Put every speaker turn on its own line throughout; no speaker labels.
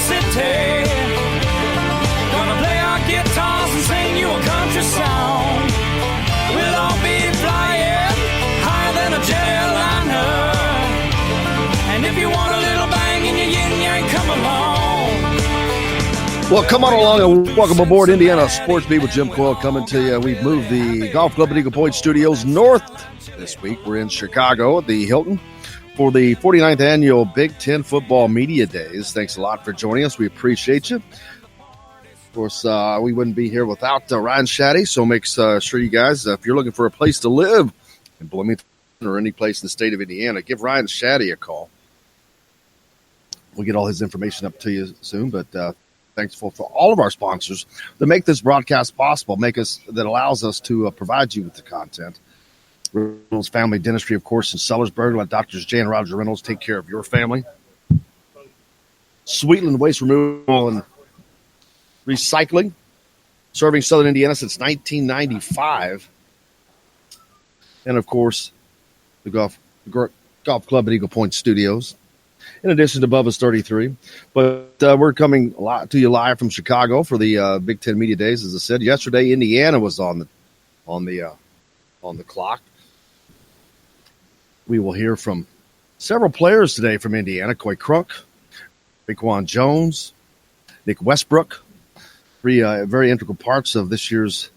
city. Gonna play our guitars and sing you a country song. We'll all be flying higher than a jetliner. And if you want a little bang in your yin-yang, come along.
Well, come on along and welcome aboard Indiana Sports Beat with Jim Coyle coming to you. We've moved the Golf Club at Eagle Point Studios north this week. We're in Chicago at the Hilton for the 49th annual Big Ten Football Media Days. Thanks a lot for joining us. We appreciate you. Of course, we wouldn't be here without Ryan Shaddy, so make sure you guys, if you're looking for a place to live in Bloomington or any place in the state of Indiana, give Ryan Shaddy a call. We'll get all his information up to you soon, but thankful for all of our sponsors that make this broadcast possible, that allows us to provide you with the content. Reynolds Family Dentistry, of course, in Sellersburg. Let Doctors J and Roger Reynolds take care of your family. Sweetland Waste Removal and Recycling, serving Southern Indiana since 1995. And, of course, the Golf Club at Eagle Point Studios, in addition to Bubba's 33. But we're coming to you live from Chicago for the Big Ten Media Days. As I said, yesterday Indiana was on the clock. We will hear from several players today from Indiana: Coy Cronk, Reakwon Jones, Nick Westb, three very integral parts of this year's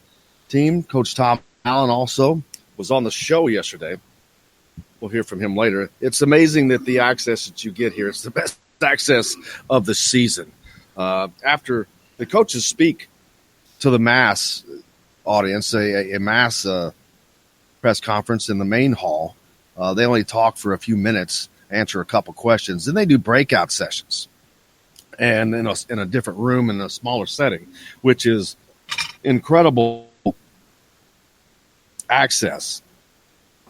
team. Coach Tom Allen also was on the show yesterday. We'll hear from him later. It's amazing that the access that you get here, it's the best access of the season. After the coaches speak to the mass audience, a mass press conference in the main hall, they only talk for a few minutes, answer a couple questions. Then they do breakout sessions and in a different room in a smaller setting, which is incredible access.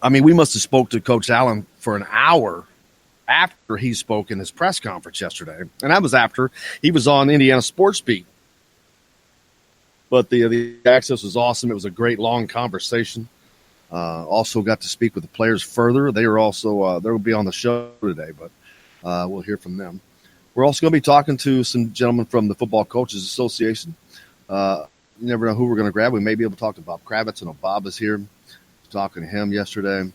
I mean, we must have spoke to Coach Allen for an hour after he spoke in his press conference yesterday. And that was after he was on Indiana Sports Beat. But the access was awesome. It was a great long conversation. Also got to speak with the players further. They were also they will be on the show today, but we'll hear from them. We're also going to be talking to some gentlemen from the Football Coaches Association. You never know who we're going to grab. We may be able to talk to Bob Kravitz. I know Bob is here. Talking to him yesterday.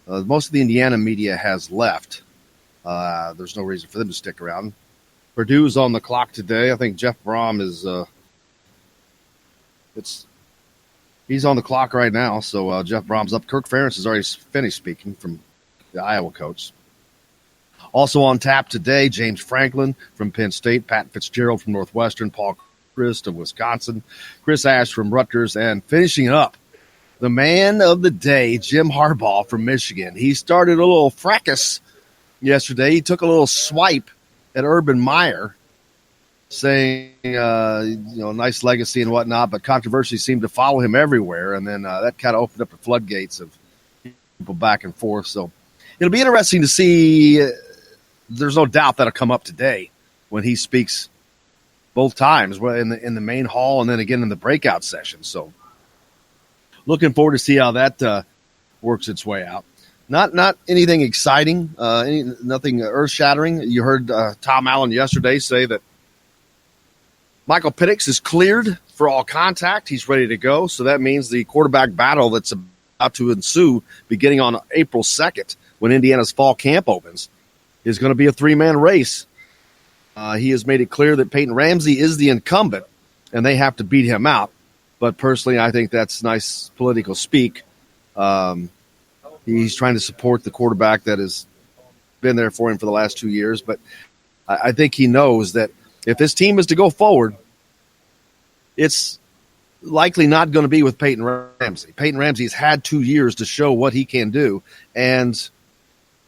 Most of the Indiana media has left. There's no reason for them to stick around. Purdue's on the clock today. I think Jeff Brom is he's on the clock right now, so Jeff Brom's up. Kirk Ferentz has already finished speaking, from the Iowa coach. Also on tap today, James Franklin from Penn State, Pat Fitzgerald from Northwestern, Paul Chryst of Wisconsin, Chris Ash from Rutgers, and finishing up, the man of the day, Jim Harbaugh from Michigan. He started a little fracas yesterday. He took a little swipe at Urban Meyer, saying, nice legacy and whatnot, but controversy seemed to follow him everywhere. And then that kind of opened up the floodgates of people back and forth. So it'll be interesting to see. There's no doubt that'll come up today when he speaks both times, in the main hall and then again in the breakout session. So looking forward to see how that works its way out. Not anything exciting, nothing earth-shattering. You heard Tom Allen yesterday say that Michael Penix is cleared for all contact. He's ready to go. So that means the quarterback battle that's about to ensue beginning on April 2nd when Indiana's fall camp opens is going to be a three-man race. He has made it clear that Peyton Ramsey is the incumbent, and they have to beat him out. But personally, I think that's nice political speak. He's trying to support the quarterback that has been there for him for the last 2 years. But I think he knows that if this team is to go forward, it's likely not going to be with Peyton Ramsey. Peyton Ramsey has had 2 years to show what he can do, and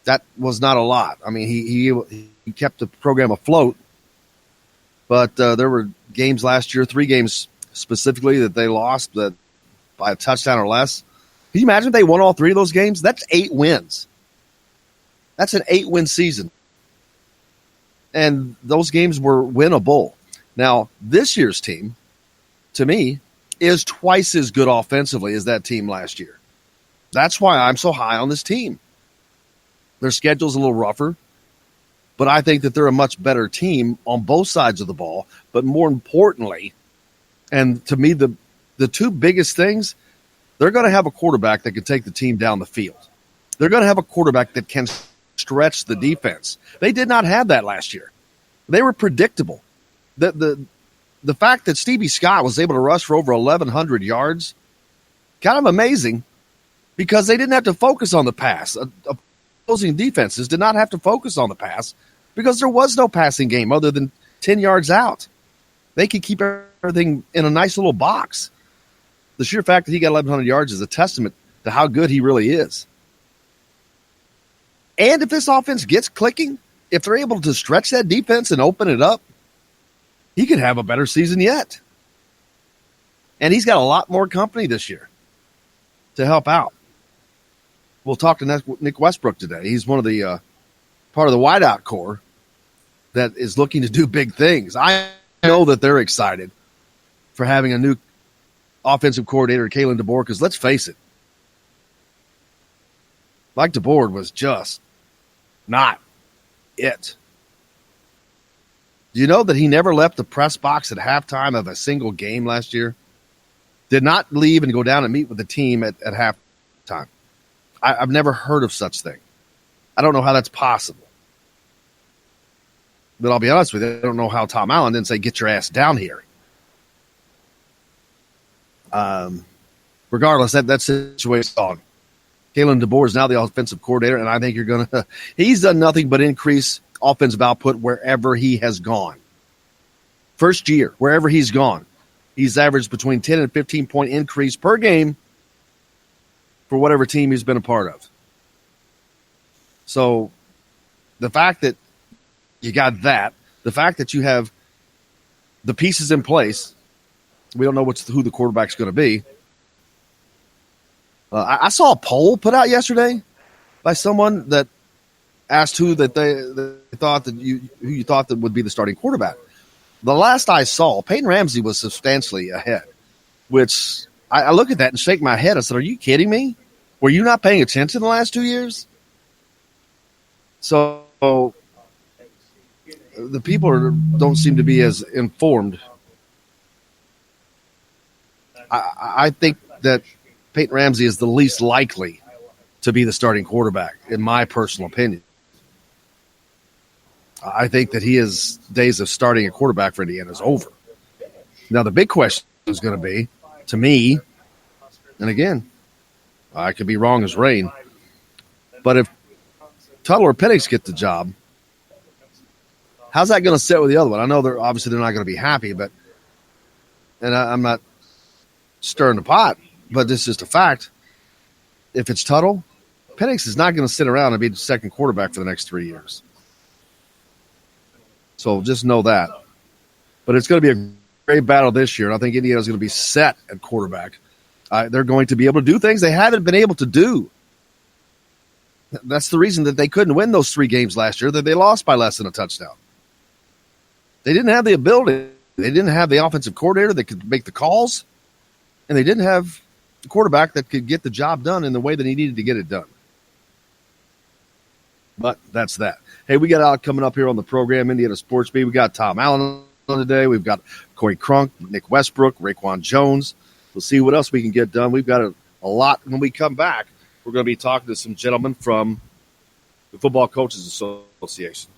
that was not a lot. I mean, he kept the program afloat, but there were games last year, 3 games specifically, that they lost that by a touchdown or less. Can you imagine if they won all 3 of those games? That's 8 wins. That's an 8-win season. And those games were winnable. Now, this year's team, to me, is twice as good offensively as that team last year. That's why I'm so high on this team. Their schedule's a little rougher. but I think that they're a much better team on both sides of the ball. But more importantly, and to me, the two biggest things, they're going to have a quarterback that can take the team down the field. They're going to have a quarterback that can stretch the defense. They did not have that last year. They were predictable. The fact that Stevie Scott was able to rush for over 1,100 yards, kind of amazing, because they didn't have to focus on the pass. Opposing defenses did not have to focus on the pass because there was no passing game other than 10 yards out. They could keep everything in a nice little box. The sheer fact that he got 1,100 yards is a testament to how good he really is. And if this offense gets clicking, if they're able to stretch that defense and open it up, he could have a better season yet. And he's got a lot more company this year to help out. We'll talk to Nick Westbrook today. He's one of the part of the wideout core that is looking to do big things. I know that they're excited for having a new offensive coordinator, Kalen DeBoer, because let's face it, Mike DeBoer was just not it. Do you know that he never left the press box at halftime of a single game last year? Did not leave and go down and meet with the team at halftime. I've never heard of such thing. I don't know how that's possible. But I'll be honest with you, I don't know how Tom Allen didn't say, get your ass down here. Regardless, that situation's on. Kalen DeBoer is now the offensive coordinator, and I think he's done nothing but increase offensive output wherever he has gone. First year, wherever he's gone, he's averaged between 10 and 15-point increase per game for whatever team he's been a part of. So the fact that you got that, the fact that you have the pieces in place, we don't know who the quarterback's going to be. I saw a poll put out yesterday by someone that asked who they thought that who you thought that would be the starting quarterback. The last I saw, Peyton Ramsey was substantially ahead, which I look at that and shake my head. I said, are you kidding me? Were you not paying attention the last 2 years? So the people don't seem to be as informed. I think that Peyton Ramsey is the least likely to be the starting quarterback, in my personal opinion. I think that his days of starting a quarterback for Indiana is over. Now, the big question is going to be, to me, and again, I could be wrong as rain, but if Tuttle or Penix get the job, how's that going to sit with the other one? I know they're not going to be happy, but I'm not stirring the pot, but this is just a fact. If it's Tuttle, Penix is not going to sit around and be the second quarterback for the next 3 years. So just know that. But it's going to be a great battle this year, and I think Indiana's going to be set at quarterback. They're going to be able to do things they haven't been able to do. That's the reason that they couldn't win those 3 games last year, that they lost by less than a touchdown. They didn't have the ability. They didn't have the offensive coordinator that could make the calls, and they didn't have the quarterback that could get the job done in the way that he needed to get it done. But that's that. Hey, we got out coming up here on the program, Indiana Sports Beat. We got Tom Allen on today. We've got Coy Cronk, Nick Westbrook, Reakwon Jones. We'll see what else we can get done. We've got a lot. When we come back, we're going to be talking to some gentlemen from the Football Coaches Association.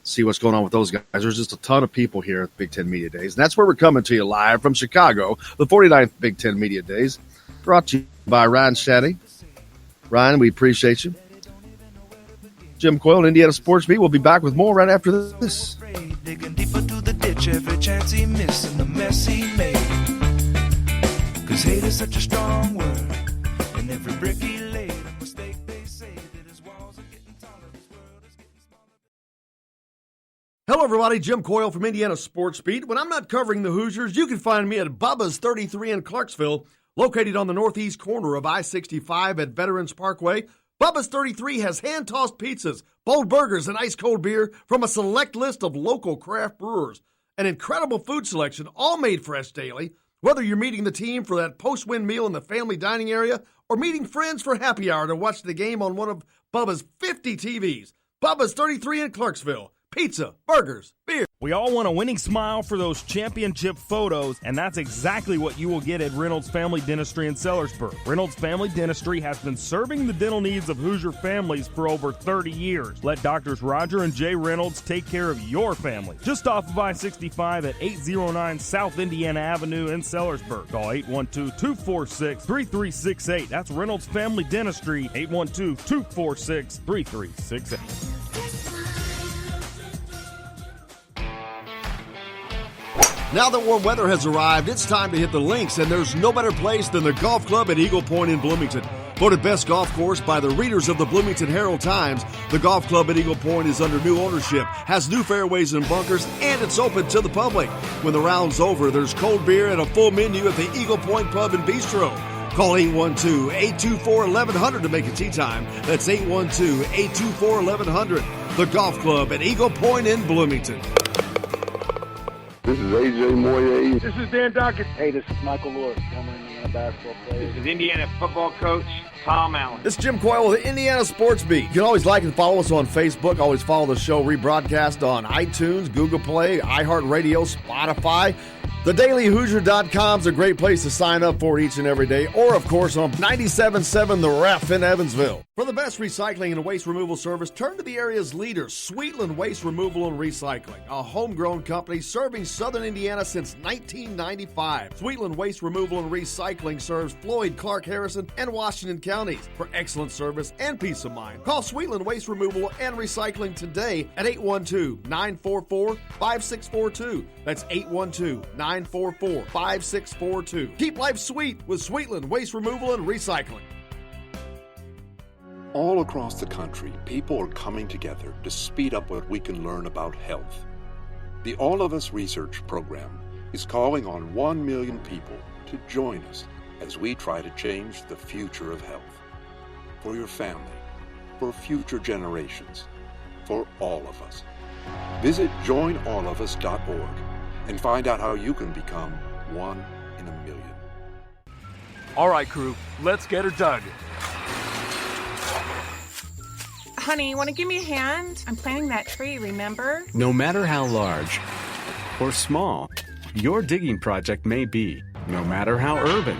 See what's going on with those guys. There's just a ton of people here at Big Ten Media Days. And that's where we're coming to you live from Chicago, the 49th Big Ten Media Days, brought to you by Ryan Shaddy. Ryan, we appreciate you. Jim Coyle, Indiana Sports Beat. We'll be back with more right after this.
Digging deeper to the ditch every chance he missed and the mess he made. Cause hate is such a strong word, and every brick he laid, a mistake they say that his walls are getting taller, his world is getting smaller.
Hello, everybody. Jim Coyle from Indiana Sports Beat. When I'm not covering the Hoosiers, you can find me at Bubba's 33 in Clarksville, located on the northeast corner of I-65 at Veterans Parkway. Bubba's 33 has hand-tossed pizzas, bold burgers, and ice-cold beer from a select list of local craft brewers. An incredible food selection, all made fresh daily. Whether you're meeting the team for that post-win meal in the family dining area or meeting friends for happy hour to watch the game on one of Bubba's 50 TVs, Bubba's 33 in Clarksville. Pizza, burgers, beer.
We all want a winning smile for those championship photos, and that's exactly what you will get at Reynolds Family Dentistry in Sellersburg. Reynolds Family Dentistry has been serving the dental needs of Hoosier families for over 30 years. Let Doctors Roger and Jay Reynolds take care of your family. Just off of I-65 at 809 South Indiana Avenue in Sellersburg. Call 812-246-3368. That's Reynolds Family Dentistry, 812-246-3368.
Now that warm weather has arrived, it's time to hit the links, and there's no better place than the golf club at Eagle Point in Bloomington. Voted best golf course by the readers of the Bloomington Herald-Times, the golf club at Eagle Point is under new ownership, has new fairways and bunkers, and it's open to the public. When the round's over, there's cold beer and a full menu at the Eagle Point Pub and Bistro. Call 812-824-1100 to make a tee time. That's 812-824-1100. The golf club at Eagle Point in Bloomington.
This is A.J. Moye.
This is Dan Dockett.
Hey, this is Michael Lewis, former Indiana basketball player.
This is Indiana football coach Tom Allen.
This is Jim Coyle with the Indiana Sports Beat. You can always like and follow us on Facebook. Always follow the show rebroadcast on iTunes, Google Play, iHeartRadio, Spotify. TheDailyHoosier.com is a great place to sign up for each and every day. Or, of course, on 97.7 The Ref in Evansville. For the best recycling and waste removal service, turn to the area's leader, Sweetland Waste Removal and Recycling, a homegrown company serving southern Indiana since 1995. Sweetland Waste Removal and Recycling serves Floyd, Clark, Harrison, and Washington counties. For excellent service and peace of mind, call Sweetland Waste Removal and Recycling today at 812-944-5642. That's 812-944-5642. Keep life sweet with Sweetland Waste Removal and Recycling.
All across the country, people are coming together to speed up what we can learn about health. The All of Us Research Program is calling on 1 million people to join us as we try to change the future of health. For your family, for future generations, for all of us. Visit joinallofus.org and find out how you can become 1 in a million.
All right, crew, let's get her dug.
Honey, want to give me a hand? I'm planting that tree, remember?
No matter how large or small your digging project may be, no matter how urban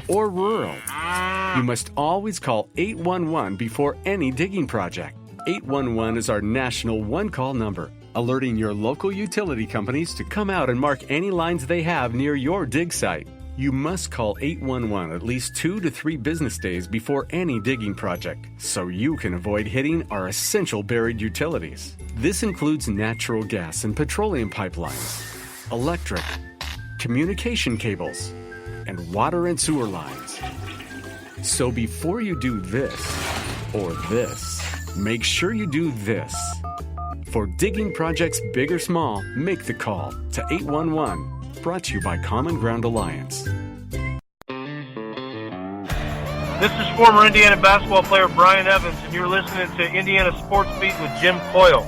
or rural, you must always call 811 before any digging project. 811 is our national one-call number, alerting your local utility companies to come out and mark any lines they have near your dig site. You must call 811 at least 2 to 3 business days before any digging project, so you can avoid hitting our essential buried utilities. This includes natural gas and petroleum pipelines, electric, communication cables, and water and sewer lines. So before you do this or this, make sure you do this. For digging projects big or small, make the call to 811. Brought to you by Common Ground Alliance.
This is former Indiana basketball player Brian Evans, and you're listening to Indiana Sports Beat with Jim Coyle.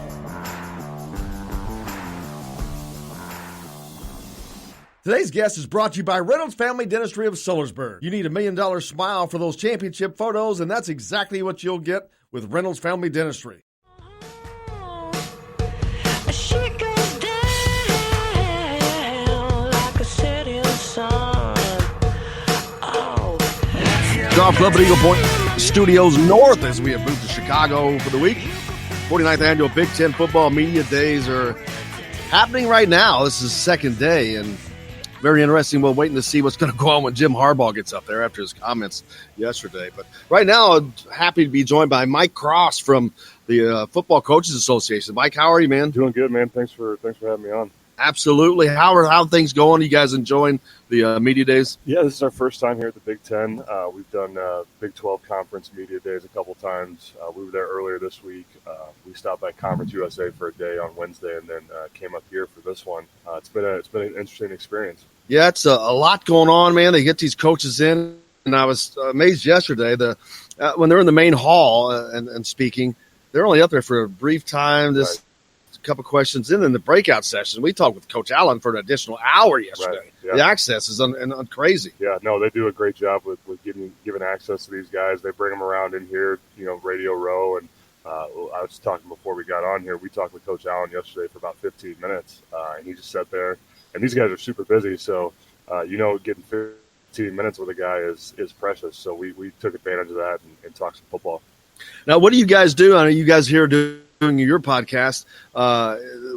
Today's guest is brought to you by Reynolds Family Dentistry of Sellersburg. You need $1 million smile for those championship photos, and that's exactly what you'll get with Reynolds Family Dentistry. Golf Club at Eagle Point Studios North as we have moved to Chicago for the week. 49th annual Big Ten Football Media Days are happening right now. This is the second day, and very interesting. We're waiting to see what's going to go on when Jim Harbaugh gets up there after his comments yesterday. But right now, I'm happy to be joined by Mike Cross from the Football Coaches Association. Mike, how are you, man?
Doing good, man. Thanks for having me on.
Absolutely. How are things going? You guys enjoying the media days?
Yeah, this is our first time here at the Big Ten. We've done Big 12 Conference media days a couple times. We were there earlier this week. We stopped by Conference USA for a day on Wednesday, and then came up here for this one. It's been an interesting experience. Yeah, it's a lot going on, man. They get these coaches in, and I was amazed yesterday when they're in the main hall and speaking. They're only up there for a brief time. Right. Couple questions in the breakout session. We talked with Coach Allen for an additional hour yesterday. Right. Yeah. The access is crazy. Yeah, no, they do a great job with giving access to these guys. They bring them around in here, Radio Row, and I was talking before we got on here. We talked with Coach Allen yesterday for about 15 minutes, and he just sat there. And these guys are super busy, so getting 15 minutes with a guy is precious. So we took advantage of that and talked some football.
Now, what do you guys do? I know you guys here doing your podcast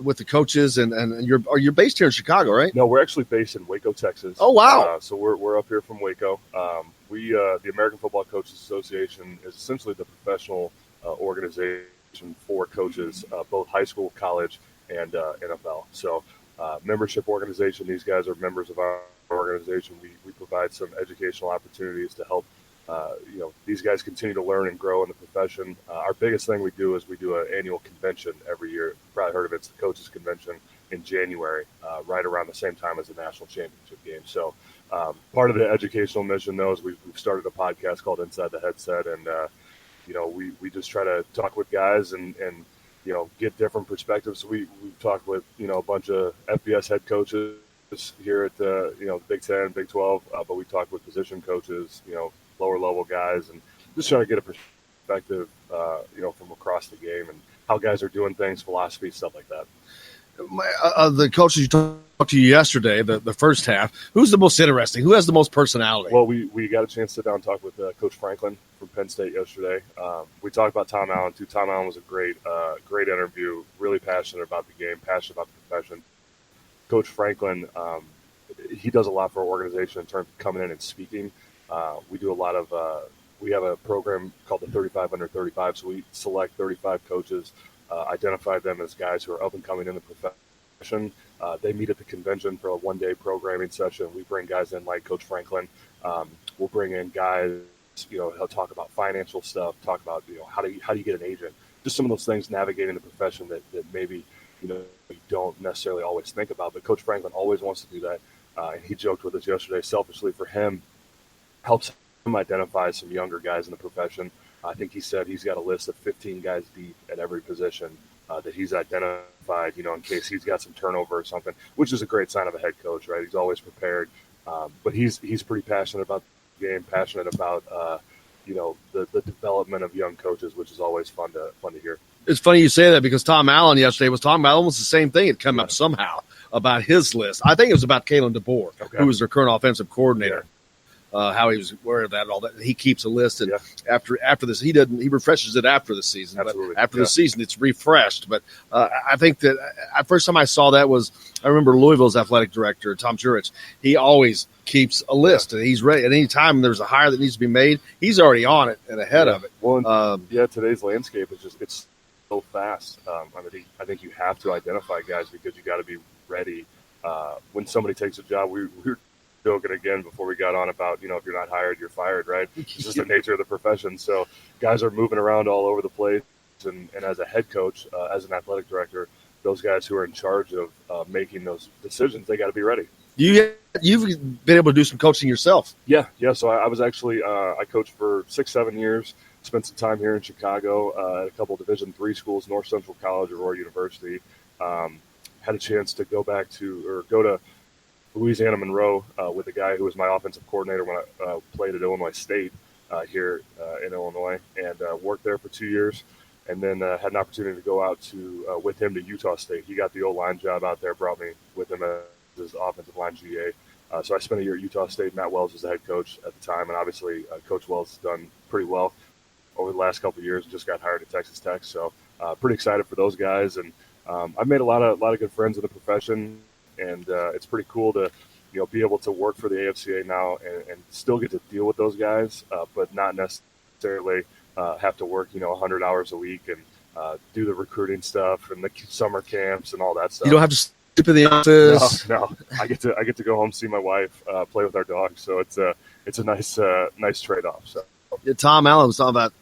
with the coaches, and you're based here in Chicago, right?
No, we're actually based in Waco, Texas.
Oh, wow.
So we're up here from Waco. The American Football Coaches Association is essentially the professional organization for coaches, both high school, college, and NFL. So membership organization. These guys are members of our organization. We provide some educational opportunities to help these guys continue to learn and grow in the profession. Our biggest thing we do is we do an annual convention every year. You've probably heard of it. It's the Coaches Convention in January, right around the same time as the national championship game. So part of the educational mission, though, is we've started a podcast called Inside the Headset, and we just try to talk with guys and get different perspectives. We've talked with a bunch of FBS head coaches here at the Big 10, Big 12, but we talked with position coaches, lower level guys, and just trying to get a perspective, from across the game and how guys are doing things, philosophy, stuff like that.
The coaches you talked to yesterday, the first half, who's the most interesting? Who has the most personality?
Well, we got a chance to sit down and talk with Coach Franklin from Penn State yesterday. We talked about Tom Allen, too. Tom Allen was a great interview, really passionate about the game, passionate about the profession. Coach Franklin, he does a lot for our organization in terms of coming in and speaking. We do a lot of we have a program called the 35 under 35, so we select 35 coaches, identify them as guys who are up and coming in the profession. They meet at the convention for a one-day programming session. We bring guys in like Coach Franklin. We'll bring in guys, he'll talk about financial stuff, talk about, how do you get an agent? Just some of those things navigating the profession that maybe, you don't necessarily always think about. But Coach Franklin always wants to do that. And he joked with us yesterday, selfishly for him, helps him identify some younger guys in the profession. I think he said he's got a list of 15 guys deep at every position that he's identified, in case he's got some turnover or something, which is a great sign of a head coach, right? He's always prepared. But he's pretty passionate about the game, passionate about, the development of young coaches, which is always fun to hear.
It's funny you say that because Tom Allen yesterday was talking about almost the same thing. It come up somehow about his list. I think it was about Kalen DeBoer, who was their current offensive coordinator. How he was aware of that and all that. He keeps a list, and after this, he refreshes it after the season.
Absolutely.
But after the season, it's refreshed. But I think that first time I saw that was I remember Louisville's athletic director Tom Jurich. He always keeps a list, and he's ready at any time there's a hire that needs to be made. He's already on it and ahead of it.
Well, today's landscape is it's so fast. I think you have to identify guys because you got to be ready when somebody takes a job. We're joking again before we got on about, if you're not hired, you're fired, right? It's just the nature of the profession. So guys are moving around all over the place. And as a head coach, as an athletic director, those guys who are in charge of making those decisions, they got to be ready.
You've been able to do some coaching yourself.
Yeah. So I was actually, I coached for 6-7 years, spent some time here in Chicago at a couple of Division III schools, North Central College, Aurora University. Had a chance to go to Louisiana Monroe with a guy who was my offensive coordinator when I played at Illinois State here in Illinois, and worked there for 2 years, and then had an opportunity to go out with him to Utah State. He got the O-line job out there, brought me with him as his offensive line GA. So I spent a year at Utah State. Matt Wells was the head coach at the time, and obviously Coach Wells has done pretty well over the last couple of years and just got hired at Texas Tech. So pretty excited for those guys, and I've made a lot of good friends in the profession. And it's pretty cool to, be able to work for the AFCA now and still get to deal with those guys, but not necessarily have to work, 100 hours a week and do the recruiting stuff and the summer camps and all that stuff.
You don't have to sleep in the office.
No. I get to go home, see my wife, play with our dog. So it's a nice trade-off. So
Tom Allen was talking about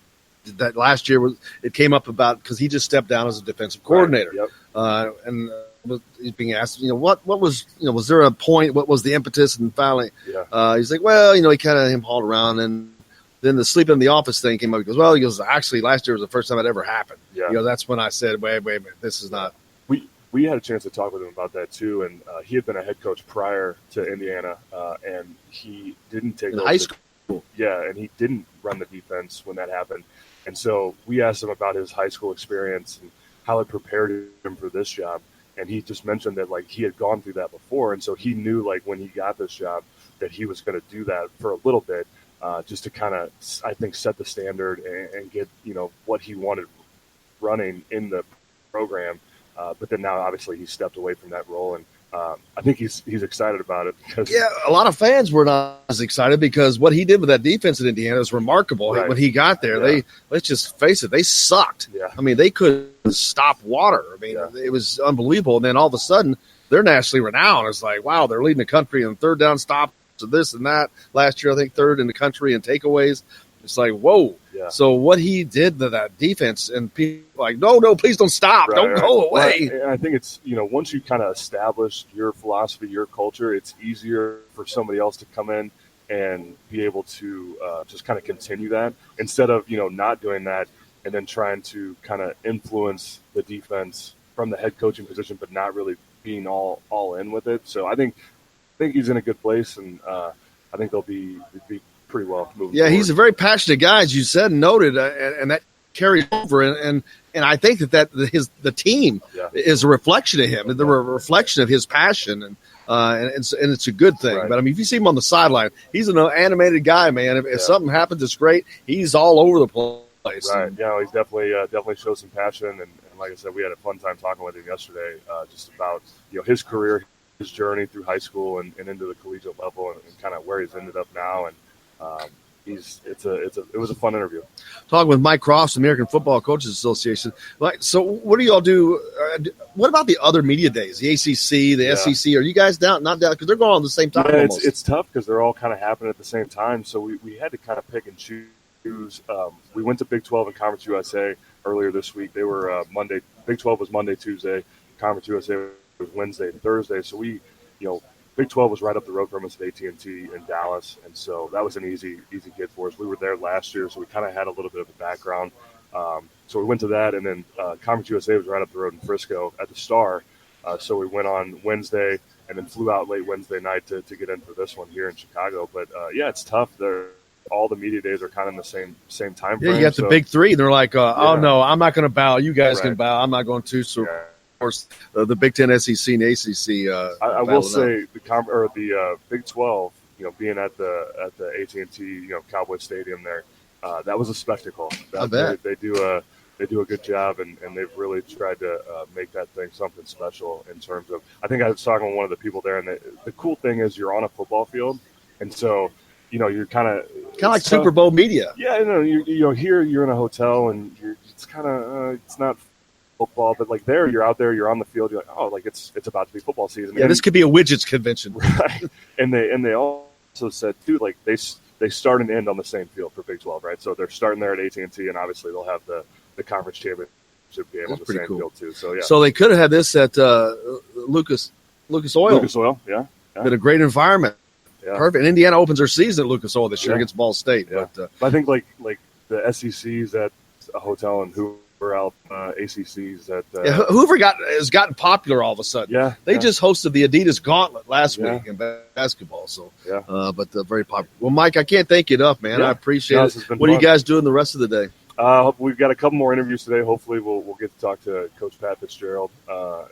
that last year. It came up about because he just stepped down as a defensive coordinator,
right.
And he's being asked, what was, was there a point? What was the impetus? And finally, he's like, well, he kind of hauled around, and then the sleeping in the office thing came up. He goes, actually, last year was the first time it ever happened.
Yeah.
That's when I said, wait a minute, this is not.
We had a chance to talk with him about that too, and he had been a head coach prior to Indiana, and he didn't take
in high school.
Yeah, and he didn't run the defense when that happened. And so we asked him about his high school experience and how it prepared him for this job. And he just mentioned that, like, he had gone through that before. And so he knew, like, when he got this job that he was going to do that for a little bit, just to kind of, I think, set the standard and get, what he wanted running in the program. But then now, obviously, he stepped away from that role. And I think he's excited about it. Because
a lot of fans were not as excited because what he did with that defense in Indiana is remarkable. Right. When he got there, let's just face it, they sucked.
Yeah.
I mean, they couldn't stop water. I mean, it was unbelievable. And then all of a sudden, they're nationally renowned. It's like, wow, they're leading the country in third down stops, to this and that. Last year, I think third in the country in takeaways. It's like, whoa. Yeah. So what he did to that defense, and people like, no, please don't stop. Don't go away.
Well, and I think it's, once you kind of establish your philosophy, your culture, it's easier for somebody else to come in and be able to just kind of continue that instead of, not doing that and then trying to kind of influence the defense from the head coaching position, but not really being all in with it. So I think he's in a good place, and I think they'll be pretty well moving forward.
He's a very passionate guy, as you said and noted, and that carries over. And I think that the team is a reflection of him. They're a reflection of his passion, and it's a good thing. Right. But I mean, if you see him on the sideline, he's an animated guy, man. If something happens, it's great. He's all over the place.
Right. He's definitely shows some passion, and like I said, we had a fun time talking with him yesterday, just about his career, his journey through high school and into the collegiate level, and kind of where he's ended up now. And it was a fun interview.
Talking with Mike Cross, American Football Coaches Association. So what do y'all do? What about the other media days, the ACC, the SEC? Are you guys down? Not down because they're going on at the same time.
Yeah, it's tough because they're all kind of happening at the same time. So we had to kind of pick and choose. We went to Big 12 and Conference USA earlier this week. They were Monday. Big 12 was Monday, Tuesday. Conference USA was Wednesday and Thursday. So we, Big 12 was right up the road from us at AT&T in Dallas, and so that was an easy get for us. We were there last year, so we kind of had a little bit of a background. So we went to that, and then Conference USA was right up the road in Frisco at the Star. So we went on Wednesday and then flew out late Wednesday night to get in for this one here in Chicago. But, it's tough. All the media days are kind of in the same time frame.
Yeah, you got the big three. They're like, oh, no, I'm not going to bow. You guys can bow. I'm not going to. So. Of course, the Big Ten, SEC, and ACC.
I will say the Big 12, being at the AT&T, Cowboy Stadium there, that was a spectacle.
I bet
they do a good job, and they've really tried to make that thing something special in terms of. I think I was talking with one of the people there, and the cool thing is you're on a football field, and so you're kind of
like Super Bowl media.
Yeah, here you're in a hotel, and it's kind of it's not football, but like you're out there, you're on the field, you're like, oh, like it's about to be football season.
Yeah, this could be a widgets convention,
right? And they also said too, like they start and end on the same field for Big 12, right? So they're starting there at AT&T, and obviously they'll have the conference championship game on the same field too. So
so they could have had this at Lucas Oil.
Lucas Oil, yeah.
Been a great environment.
Yeah.
Perfect. And Indiana opens their season at Lucas Oil this year against Ball State.
Yeah.
But
I think like the SEC's at a hotel in Hoover. Out ACC's at
Hoover has gotten popular all of a sudden.
Yeah,
they just hosted the Adidas Gauntlet last week in basketball. So but very popular. Well, Mike, I can't thank you enough, man. I appreciate it. What are you guys doing the rest of the day?
We've got a couple more interviews today. Hopefully, we'll get to talk to Coach Pat Fitzgerald.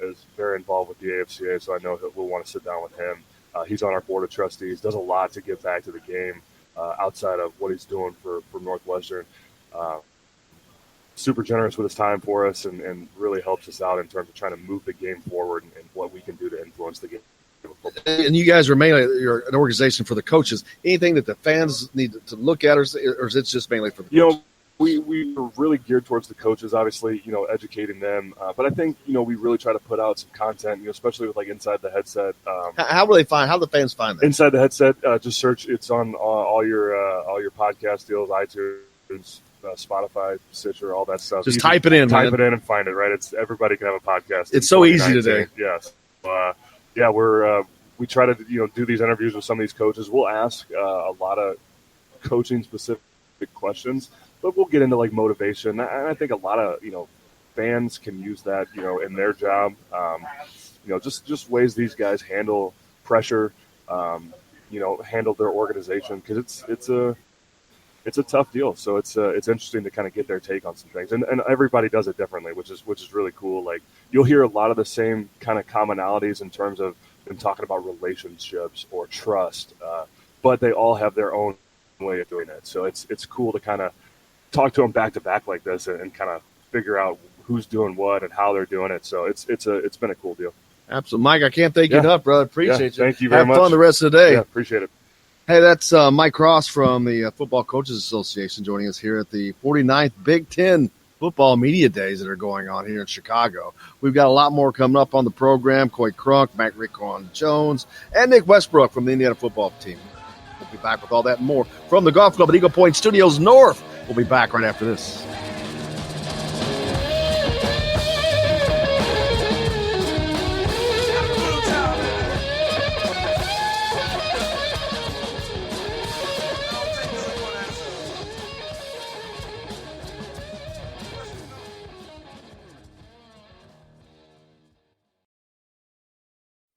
Is very involved with the AFCA, so I know we'll want to sit down with him. He's on our board of trustees. Does a lot to give back to the game outside of what he's doing for Northwestern. Super generous with his time for us and really helps us out in terms of trying to move the game forward and what we can do to influence the game.
And you guys are mainly you're an organization for the coaches. Anything that the fans need to look at, or is it just mainly for the coaches?
We are really geared towards the coaches, obviously, educating them. But I think, we really try to put out some content, especially with like Inside the Headset.
How do the fans find that?
Inside the Headset, just search. It's on all your podcast deals, iTunes, Spotify, Stitcher, all that stuff.
Just type it in,
and find it. Right, it's everybody can have a podcast.
It's so easy today.
Yes, we try to do these interviews with some of these coaches. We'll ask a lot of coaching specific questions, but we'll get into like motivation. And I think a lot of fans can use that in their job. Just ways these guys handle pressure. Handle their organization because it's a tough deal. So it's interesting to kind of get their take on some things, and everybody does it differently, which is really cool. Like you'll hear a lot of the same kind of commonalities in terms of them talking about relationships or trust, but they all have their own way of doing it. So it's cool to kind of talk to them back to back like this and kind of figure out who's doing what and how they're doing it. So it's been a cool deal.
Absolutely. Mike, I can't thank you enough, brother. Appreciate you.
Thank you very much.
Have fun the rest of the day.
Yeah, appreciate it.
Hey, that's Mike Cross from the Football Coaches Association joining us here at the 49th Big Ten Football Media Days that are going on here in Chicago. We've got a lot more coming up on the program. Coy Cronk, Reakwon Jones, and Nick Westb from the Indiana football team. We'll be back with all that and more from the Golf Club at Eagle Point Studios North. We'll be back right after this.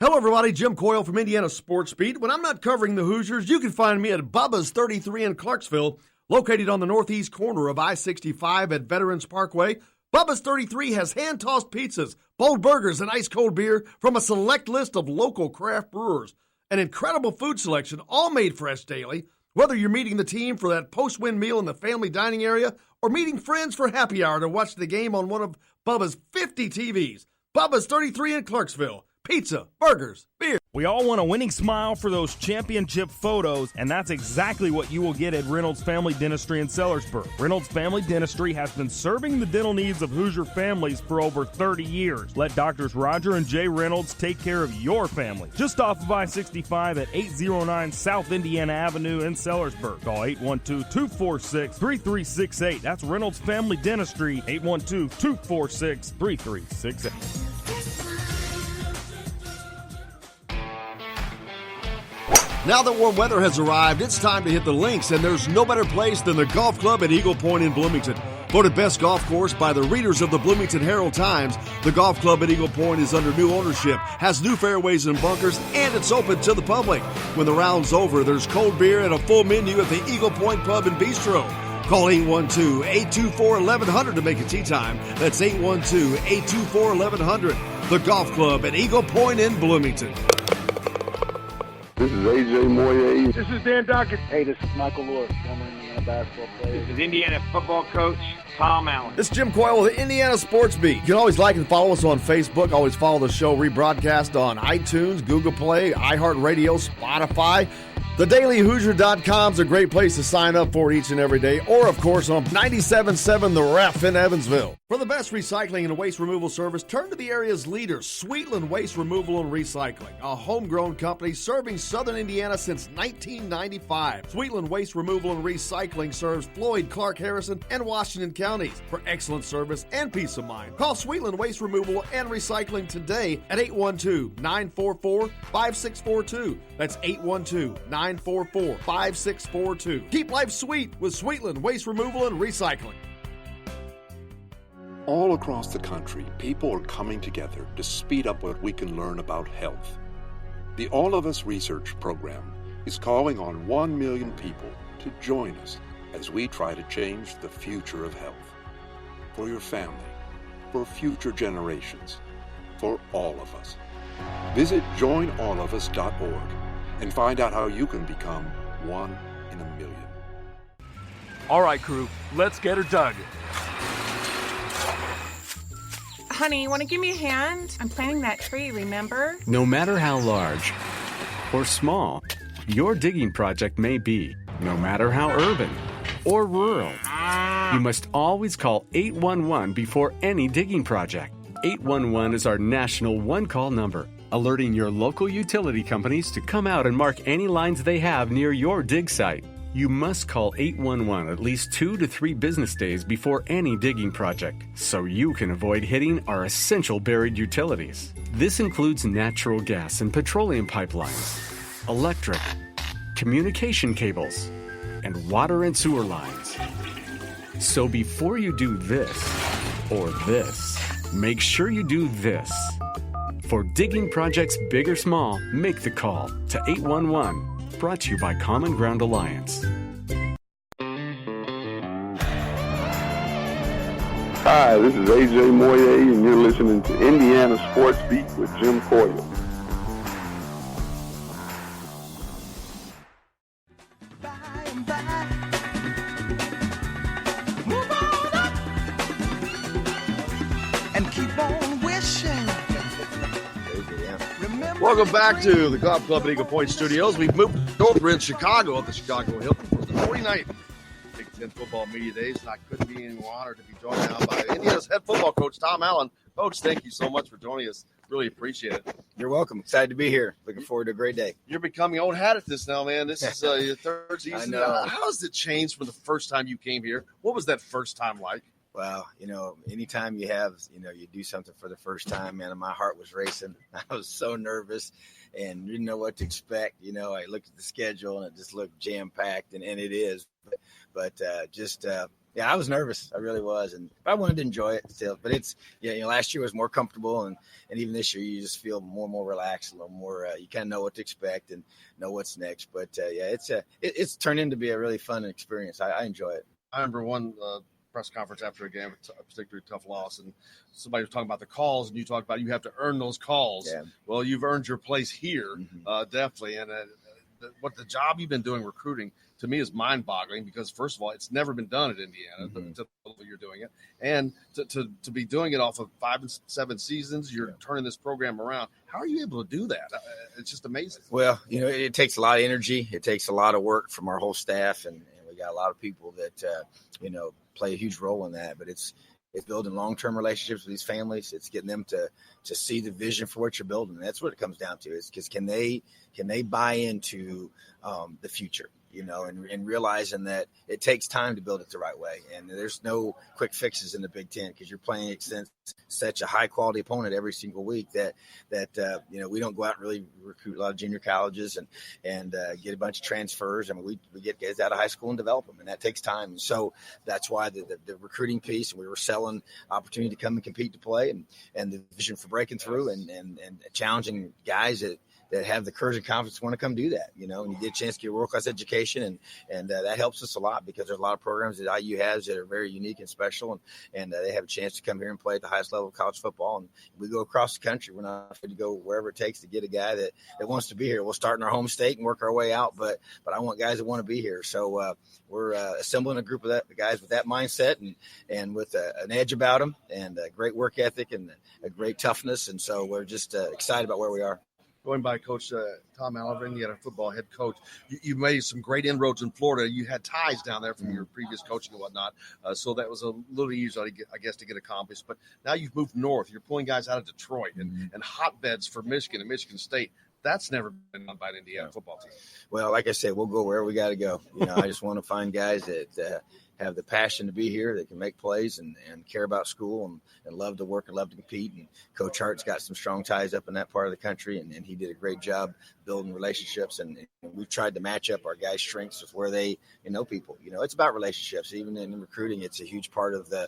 Hello, everybody. Jim Coyle from Indiana Sports Beat. When I'm not covering the Hoosiers, you can find me at Bubba's 33 in Clarksville, located on the northeast corner of I-65 at Veterans Parkway. Bubba's 33 has hand-tossed pizzas, bold burgers, and ice-cold beer from a select list of local craft brewers. An incredible food selection, all made fresh daily. Whether you're meeting the team for that post-win meal in the family dining area or meeting friends for happy hour to watch the game on one of Bubba's 50 TVs. Bubba's 33 in Clarksville. Pizza, burgers, beer.
We all want a winning smile for those championship photos, and that's exactly what you will get at Reynolds Family Dentistry in Sellersburg. Reynolds Family Dentistry has been serving the dental needs of Hoosier families for over 30 years. Let Doctors Roger and Jay Reynolds take care of your family. Just off of I-65 at 809 South Indiana Avenue in Sellersburg. Call 812-246-3368. That's Reynolds Family Dentistry, 812-246-3368.
Now that warm weather has arrived, it's time to hit the links, and there's no better place than the Golf Club at Eagle Point in Bloomington. Voted best golf course by the readers of the Bloomington Herald-Times, the Golf Club at Eagle Point is under new ownership, has new fairways and bunkers, and it's open to the public. When the round's over, there's cold beer and a full menu at the Eagle Point Pub and Bistro. Call 812-824-1100 to make a tee time. That's 812-824-1100. The Golf Club at Eagle Point in Bloomington.
This is AJ Moye.
This is Dan Dockett.
Hey, this is Michael Lord, former Indiana basketball player.
This is Indiana football coach Tom Allen.
This is Jim Coyle with the Indiana Sports Beat. You can always like and follow us on Facebook. Always follow the show rebroadcast on iTunes, Google Play, iHeartRadio, Spotify. TheDailyHoosier.com is a great place to sign up for each and every day, or, of course, on 97.7 The Ref in Evansville. For the best recycling and waste removal service, turn to the area's leader, Sweetland Waste Removal and Recycling, a homegrown company serving southern Indiana since 1995. Sweetland Waste Removal and Recycling serves Floyd, Clark, Harrison, and Washington counties. For excellent service and peace of mind, call Sweetland Waste Removal and Recycling today at 812-944-5642. That's 812-944-5642. Keep life sweet with Sweetland Waste Removal and Recycling.
All across the country, people are coming together to speed up what we can learn about health. The All of Us Research Program is calling on 1 million people to join us as we try to change the future of health. For your family, for future generations, for all of us. Visit joinallofus.org and find out how you can become 1 in a million.
All right, crew, let's get her dug.
Honey, you want to give me a hand? I'm planting that tree, remember?
No matter how large or small your digging project may be, no matter how urban or rural, you must always call 811 before any digging project. 811 is our national one-call number, alerting your local utility companies to come out and mark any lines they have near your dig site. You must call 811 at least 2 to 3 business days before any digging project, so you can avoid hitting our essential buried utilities. This includes natural gas and petroleum pipelines, electric, communication cables, and water and sewer lines. So before you do this or this, make sure you do this. For digging projects big or small, make the call to 811. Brought to you by Common Ground Alliance.
Hi, this is AJ Moye, and you're listening to Indiana Sports Beat with Jim Coyle.
And keep on wishing.
Welcome back to the Golf Club at Eagle Point Studios. We've moved north. We're in Chicago at the Chicago Hilton for the 49th Big Ten Football Media Days. And I couldn't be any more honored to be joined now by Indiana's head football coach, Tom Allen. Coach, thank you so much for joining us. Really appreciate it.
You're welcome. Excited to be here. Looking forward to a great day.
You're becoming old hat at this now, man. This is your third season.
I know.
How has it changed from the first time you came here? What was that first time like?
Well, anytime you do something for the first time, man, my heart was racing. I was so nervous and didn't know what to expect. I looked at the schedule and it just looked jam-packed, and it is. But I was nervous. I really was. And I wanted to enjoy it still. But it's, last year was more comfortable. And even this year, you just feel more and more relaxed, a little more. You kind of know what to expect and know what's next. But, it's turned into be a really fun experience. I enjoy it.
I remember one press conference after a game, a particularly tough loss, and somebody was talking about the calls, and you talked about you have to earn those calls. Yeah. Well, you've earned your place here, definitely. And what the job you've been doing recruiting, to me, is mind-boggling because, first of all, it's never been done at Indiana, to the level you're doing it. And to be doing it off of 5 and 7 seasons, you're turning this program around. How are you able to do that? It's just amazing.
Well, it takes a lot of energy. It takes a lot of work from our whole staff, and we got a lot of people that, play a huge role in that. But it's building long-term relationships with these families. It's getting them to see the vision for what you're building. And that's what it comes down to, is because can they buy into the future, and realizing that it takes time to build it the right way. And there's no quick fixes in the Big Ten because you're playing against such a high-quality opponent every single week that we don't go out and really recruit a lot of junior colleges and get a bunch of transfers. I mean, we get guys out of high school and develop them, and that takes time. And so that's why the recruiting piece, we were selling opportunity to come and compete to play, and the vision for breaking through and challenging guys that have the courage and confidence to want to come do that, and you get a chance to get a world-class education, and that helps us a lot because there's a lot of programs that IU has that are very unique and special, and they have a chance to come here and play at the highest level of college football. And we go across the country. We're not afraid to go wherever it takes to get a guy that wants to be here. We'll start in our home state and work our way out, but I want guys that want to be here. So we're assembling a group of guys with that mindset and with an edge about them and a great work ethic and a great toughness. And so we're just excited about where we are.
Going by Coach Tom Allen, Indiana football head coach, you made some great inroads in Florida. You had ties down there from your previous coaching and whatnot, so that was a little easier, I guess, to get accomplished. But now you've moved north. You're pulling guys out of Detroit and hotbeds for Michigan and Michigan State. That's never been done by an Indiana football team.
Well, like I said, we'll go wherever we got to go. I just want to find guys that have the passion to be here, that can make plays and care about school and love to work and love to compete. And Coach Hart's got some strong ties up in that part of the country, and he did a great job building relationships. And we've tried to match up our guys' strengths with where they know people. It's about relationships. Even in recruiting, it's a huge part of the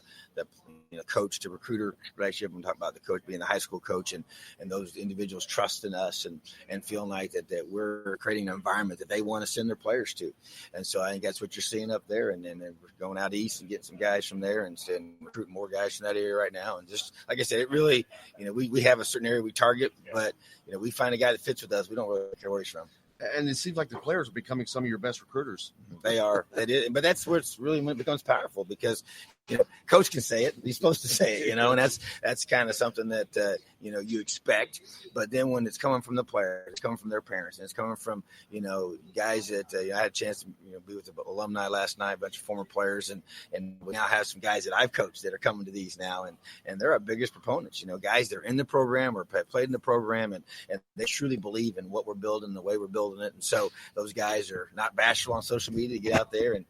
coach to recruiter relationship. I'm talking about the coach being the high school coach and those individuals trusting us and feeling like that we're creating an environment that they want to send their players to. And so I think that's what you're seeing up there. And then we're going out east and getting some guys from there and recruiting more guys from that area right now. And just like I said, it really, we have a certain area we target, but we find a guy that fits with us. We don't really care where he's from.
And it seems like the players are becoming some of your best recruiters.
They are. But that's where it's really when it becomes powerful because coach can say it. He's supposed to say it, and that's kind of something that you expect. But then when it's coming from the players, it's coming from their parents, and it's coming from guys that I had a chance to be with the alumni last night, a bunch of former players, and we now have some guys that I've coached that are coming to these now, and they're our biggest proponents. Guys that are in the program or have played in the program, and they truly believe in what we're building, the way we're building it, and so those guys are not bashful on social media to get out there and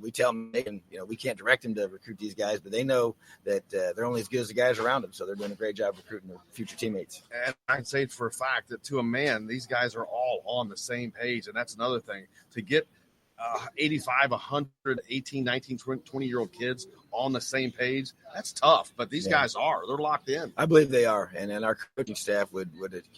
we tell them we can't direct them to recruit these guys, but they know that they're only as good as the guys around them, so they're doing a great job recruiting their future teammates.
And I can say for a fact that to a man, these guys are all on the same page, and that's another thing. To get 85, 100, 18, 19, 20-year-old kids on the same page, that's tough. But these guys are. They're locked in.
I believe they are. And our coaching staff would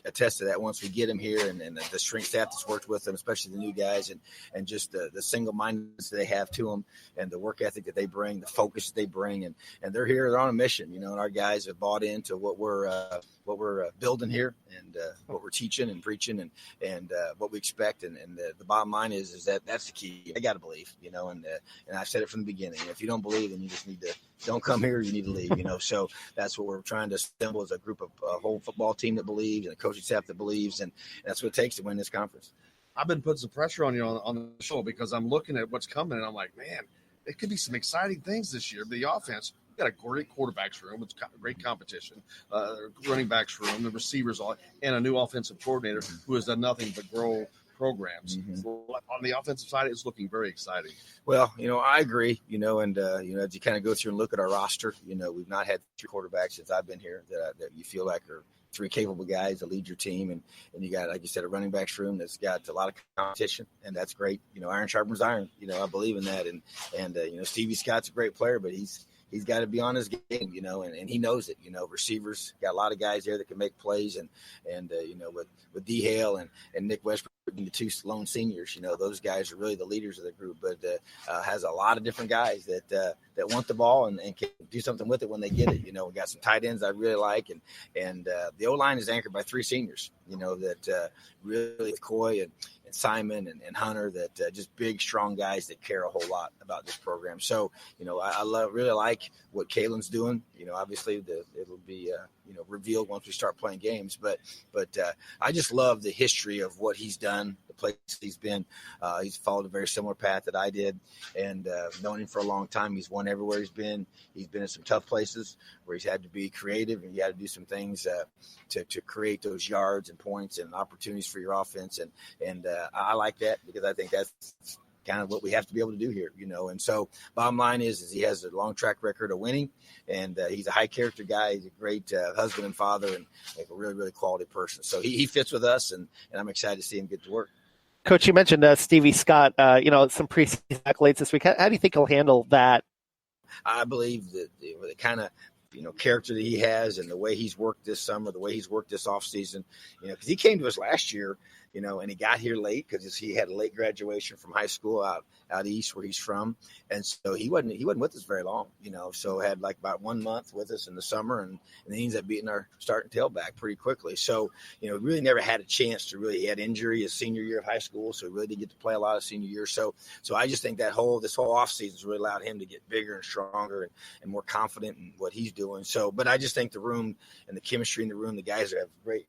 attest to that once we get them here, and the strength staff that's worked with them, especially the new guys, and just the single-mindedness they have to them, and the work ethic that they bring, the focus that they bring. And they're here. They're on a mission, and our guys have bought into what we're building here, and what we're teaching and preaching, and what we expect. And the bottom line is that that's the key. They got to believe, and I've said it from the beginning. If you don't believe, then you just need to don't come here. You need to leave, So that's what we're trying to assemble as a group of a whole football team that believes and a coaching staff that believes, and that's what it takes to win this conference.
I've been putting some pressure on you on the show because I'm looking at what's coming, and I'm like, man, it could be some exciting things this year. The offense, we got a great quarterbacks room. It's got great competition. Running backs room, the receivers, and a new offensive coordinator who has done nothing but grow programs. On the offensive side, it's looking very exciting.
Well, I agree, and as you kind of go through and look at our roster, we've not had 3 quarterbacks since I've been here that you feel like are 3 capable guys to lead your team. And you got, like you said, a running backs room that's got a lot of competition, and that's great. Iron sharpens iron. I believe in that. And Stevie Scott's a great player, but he's got to be on his game, and he knows it. Receivers, got a lot of guys there that can make plays, and with D. Hale and Nick Westb, the 2 lone seniors, those guys are really the leaders of the group, but has a lot of different guys that want the ball and can do something with it when they get it. We got some tight ends I really like, and the O-line is anchored by 3 seniors, that really Coy and Simon and Hunter, that just big, strong guys that care a whole lot about this program. So, I really like what Kalen's doing. Obviously it'll be, revealed once we start playing games, but I just love the history of what he's done, the place he's been. He's followed a very similar path that I did, and known him for a long time. He's won everywhere he's been. He's been in some tough places where he's had to be creative, and you had to do some things to create those yards and points and opportunities for your offense. And I like that because I think that's kind of what we have to be able to do here, And so bottom line is he has a long track record of winning, and he's a high character guy. He's a great husband and father, and like a really, really quality person. So he fits with us, and I'm excited to see him get to work.
Coach, you mentioned Stevie Scott, some preseason accolades this week. How do you think he'll handle that?
I believe that the kind of character that he has and the way he's worked this summer, the way he's worked this offseason, because he came to us last year, and he got here late because he had a late graduation from high school out east where he's from. And so he wasn't with us very long, so had like about 1 month with us in the summer, and then he ends up beating our starting tailback pretty quickly. So, really never had a chance to really, he had injury his senior year of high school, so he really didn't get to play a lot of senior year. So I just think this whole offseason has really allowed him to get bigger and stronger and more confident in what he's doing. So, but I just think the room and the chemistry in the room, the guys have great,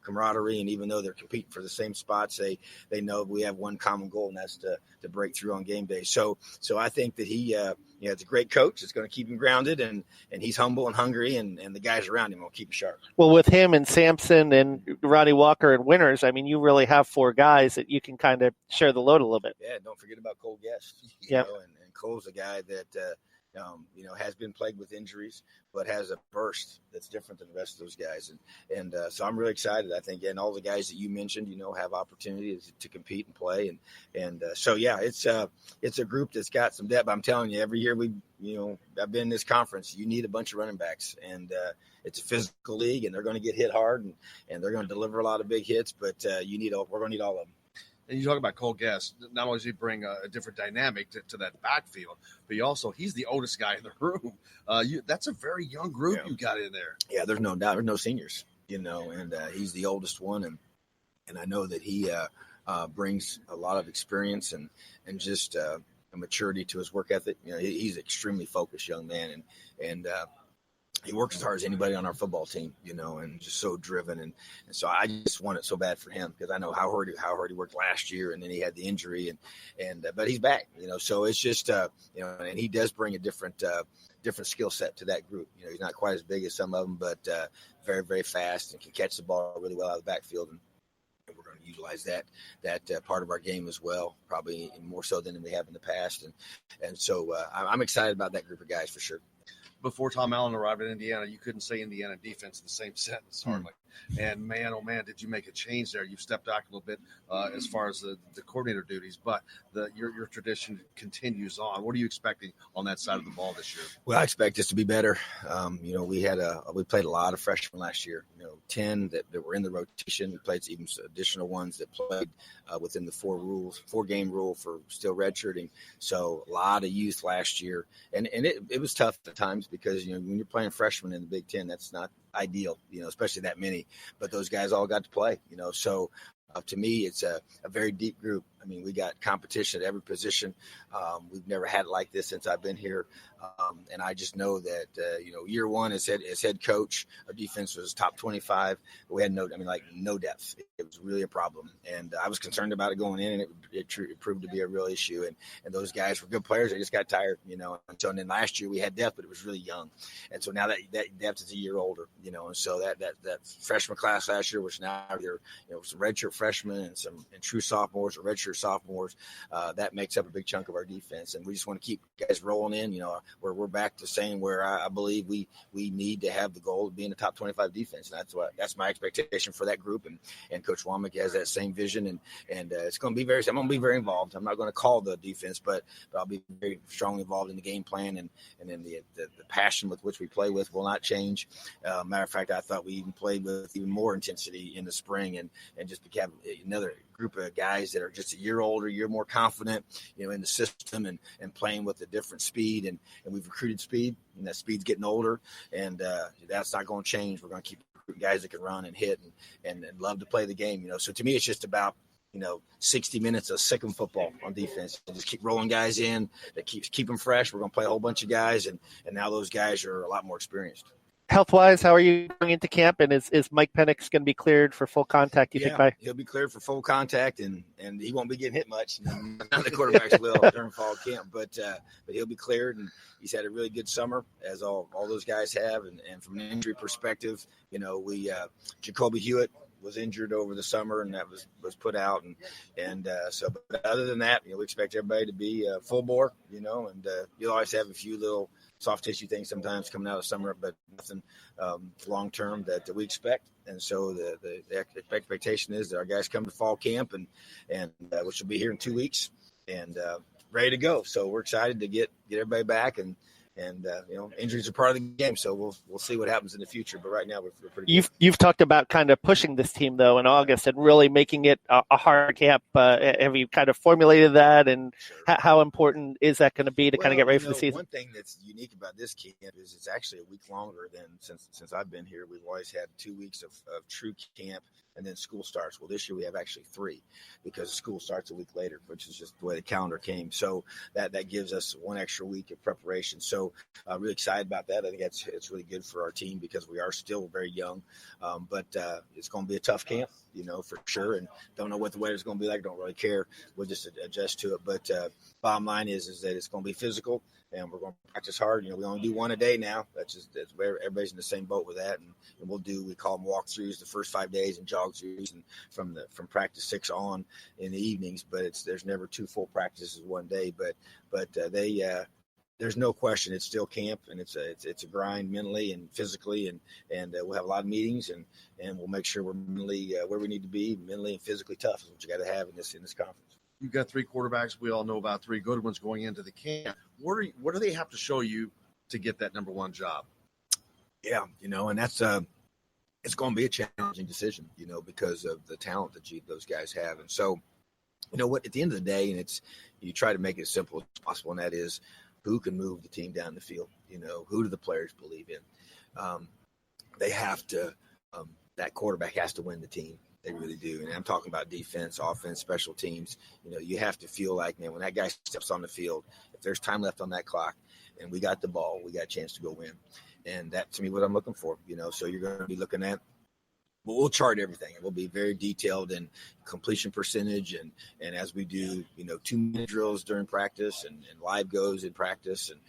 camaraderie, and even though they're competing for the same spots, they know we have one common goal, and that's to break through on game day. So I think that he, it's a great coach. It's going to keep him grounded, and he's humble and hungry, and the guys around him will keep him sharp.
Well, with him and Sampson and Roddy Walker and Winters, I mean, you really have 4 guys that you can kind of share the load a little bit.
Yeah, don't forget about Cole Guest.
Yeah,
and Cole's a guy that has been plagued with injuries, but has a burst that's different than the rest of those guys. And so I'm really excited. I think, and all the guys that you mentioned, have opportunities to compete and play. So, yeah, it's a group that's got some depth. I'm telling you, every year I've been in this conference, you need a bunch of running backs, and it's a physical league, and they're going to get hit hard, and they're going to deliver a lot of big hits, but we're going to need all of them.
And you talk about Cole Guest, not only does he bring a different dynamic to that backfield, but he's the oldest guy in the room. That's a very young group you got in there.
Yeah, there's no doubt. There's no seniors, and he's the oldest one. And I know that he brings a lot of experience and just a maturity to his work ethic. He's an extremely focused young man, and he works as hard as anybody on our football team, and just so driven. And so I just want it so bad for him because I know how hard he worked last year, and then he had the injury, but he's back, so it's just, and he does bring a different skill set to that group. He's not quite as big as some of them, but very, very fast and can catch the ball really well out of the backfield. And we're going to utilize that part of our game as well, probably more so than we have in the past. And so I'm excited about that group of guys for sure.
Before Tom Allen arrived in Indiana, you couldn't say Indiana defense in the same sentence, hardly. And man, oh man, did you make a change there? You've stepped back a little bit as far as the coordinator duties, but your tradition continues on. What are you expecting on that side of the ball this year?
Well, I expect us to be better. We played a lot of freshmen last year. 10 that were in the rotation. We played even additional ones that played within the 4-game rule for still redshirting. So a lot of youth last year, and it was tough at times because when you're playing freshmen in the Big Ten, that's not ideal, especially that many. But those guys all got to play, So to me, it's a very deep group. I mean, we got competition at every position. We've never had it like this since I've been here. And I just know that, year one as head coach, our defense was top 25. We had no depth. It was really a problem. And I was concerned about it going in, and it proved to be a real issue. And those guys were good players. They just got tired, And so then last year we had depth, but it was really young. And so now that depth is a year older, And so that freshman class last year, which now they're, some redshirt freshmen and true sophomores or redshirt sophomores, that makes up a big chunk of our defense. And we just want to keep guys rolling in, where we're back to saying where I believe we need to have the goal of being a top 25 defense. And that's my expectation for that group. And Coach Womack has that same vision. And it's going to be I'm going to be very involved. I'm not going to call the defense, but I'll be very strongly involved in the game plan. And then the passion with which we play with will not change. Matter of fact, I thought we even played with even more intensity in the spring and just became another group of guys that are just a year older, year more confident, in the system and playing with a different speed. And we've recruited speed, and that speed's getting older, and that's not going to change. We're going to keep recruiting guys that can run and hit and love to play the game. So to me, it's just about 60 minutes of sick 'em football on defense. And just keep rolling guys in that keep them fresh. We're going to play a whole bunch of guys, and now those guys are a lot more experienced.
Health-wise, how are you going into camp? And is Mike Penix going to be cleared for full contact?
He'll be cleared for full contact, and he won't be getting hit much. None of the quarterbacks will during fall camp, but he'll be cleared, and he's had a really good summer, as all those guys have. And from an injury perspective, Jacoby Hewitt was injured over the summer, and that was put out, so. But other than that, we expect everybody to be full bore, and you'll always have a few little soft tissue things sometimes coming out of summer, but nothing long term that we expect. And so the expectation is that our guys come to fall camp and which will be here in 2 weeks, and ready to go. So we're excited to get everybody back, and injuries are part of the game, so we'll see what happens in the future. But right now we're pretty good.
You've talked about kind of pushing this team though in August and really making it a hard camp. Have you kind of formulated that, and how important is that going to be to kind of get ready for the season?
One thing that's unique about this camp is it's actually a week longer than since I've been here. We've always had 2 weeks of true camp, and then school starts. Well, this year we have actually 3 because school starts a week later, which is just the way the calendar came. So that gives us 1 extra week of preparation. So really excited about that. I think it's really good for our team because we are still very young, but it's going to be a tough camp, for sure. And don't know what the weather's going to be like. Don't really care. We'll just adjust to it. But bottom line is that it's going to be physical, and we're going to practice hard. We only do 1 a day now. That's where everybody's in the same boat with that. And we call them walkthroughs the first 5 days and jog throughs, and from practice 6 on in the evenings. But there's never 2 full practices 1 day. But there's no question it's still camp, and it's a grind mentally and physically, and we'll have a lot of meetings, and we'll make sure we're mentally where we need to be, mentally and physically tough is what you got to have in this conference.
You've got 3 quarterbacks. We all know about 3 good ones going into the camp. What do they have to show you to get that number 1 job?
Yeah, and that's it's going to be a challenging decision, because of the talent that those guys have. And so, at the end of the day, and you try to make it as simple as possible, and that is who can move the team down the field. Who do the players believe in? They have to. That quarterback has to win the team. They really do. And I'm talking about defense, offense, special teams. You have to feel like, man, when that guy steps on the field, if there's time left on that clock and we got the ball, we got a chance to go win. And that, to me, what I'm looking for. So you're going to be looking at, we'll chart everything, and we'll be very detailed in completion percentage, and as we do, 2-minute drills during practice, and live goes in practice, and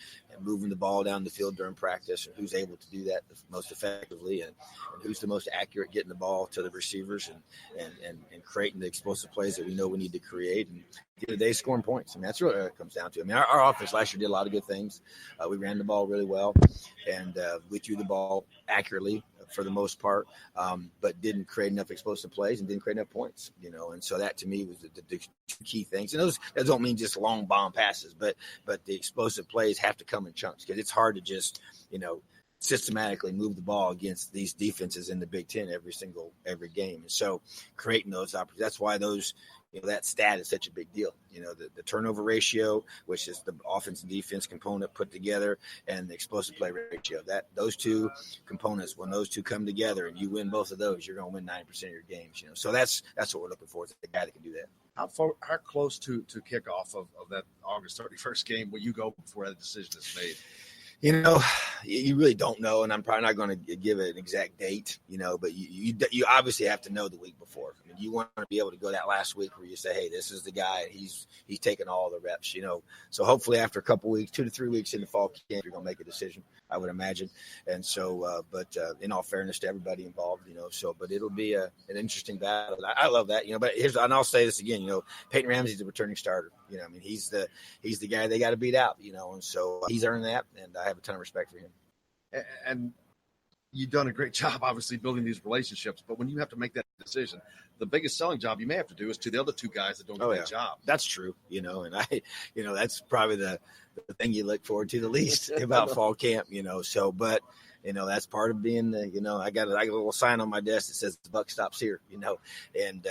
moving the ball down the field during practice, and who's able to do that most effectively, and who's the most accurate getting the ball to the receivers, and creating the explosive plays that we know we need to create, and at the end of the day, scoring points. That's really what it comes down to. Our offense last year did a lot of good things. We ran the ball really well, and we threw the ball accurately for the most part, but didn't create enough explosive plays and didn't create enough points, and so that to me was the two key things. And those don't mean just long bomb passes, but the explosive plays have to come in chunks, because it's hard to just, systematically move the ball against these defenses in the Big Ten every game. And so creating those opportunities, that's why those, that stat is such a big deal. The turnover ratio, which is the offense and defense component put together, and the explosive play ratio, those two components, when those two come together and you win both of those, you're going to win 90% of your games. So that's what we're looking for, is the guy that can do that.
How close to kickoff of that August 31st game will you go before that decision is made?
You really don't know, and I'm probably not going to give it an exact date, but you obviously have to know the week before. I mean, you want to be able to go that last week where you say, hey, this is the guy, he's taking all the reps, So hopefully after a couple weeks, 2 to 3 weeks in the fall camp, you're going to make a decision, I would imagine. And so, but in all fairness to everybody involved, but it'll be an interesting battle. I love that, but and I'll say this again, Peyton Ramsey's a returning starter. He's the guy they got to beat out, and so he's earned that, and I have a ton of respect for him.
And you've done a great job, obviously, building these relationships. But when you have to make that decision, the biggest selling job you may have to do is to the other two guys that don't do that job.
That's true, and that's probably the thing you look forward to the least about fall camp, So, but that's part of being I got a little sign on my desk that says the buck stops here, and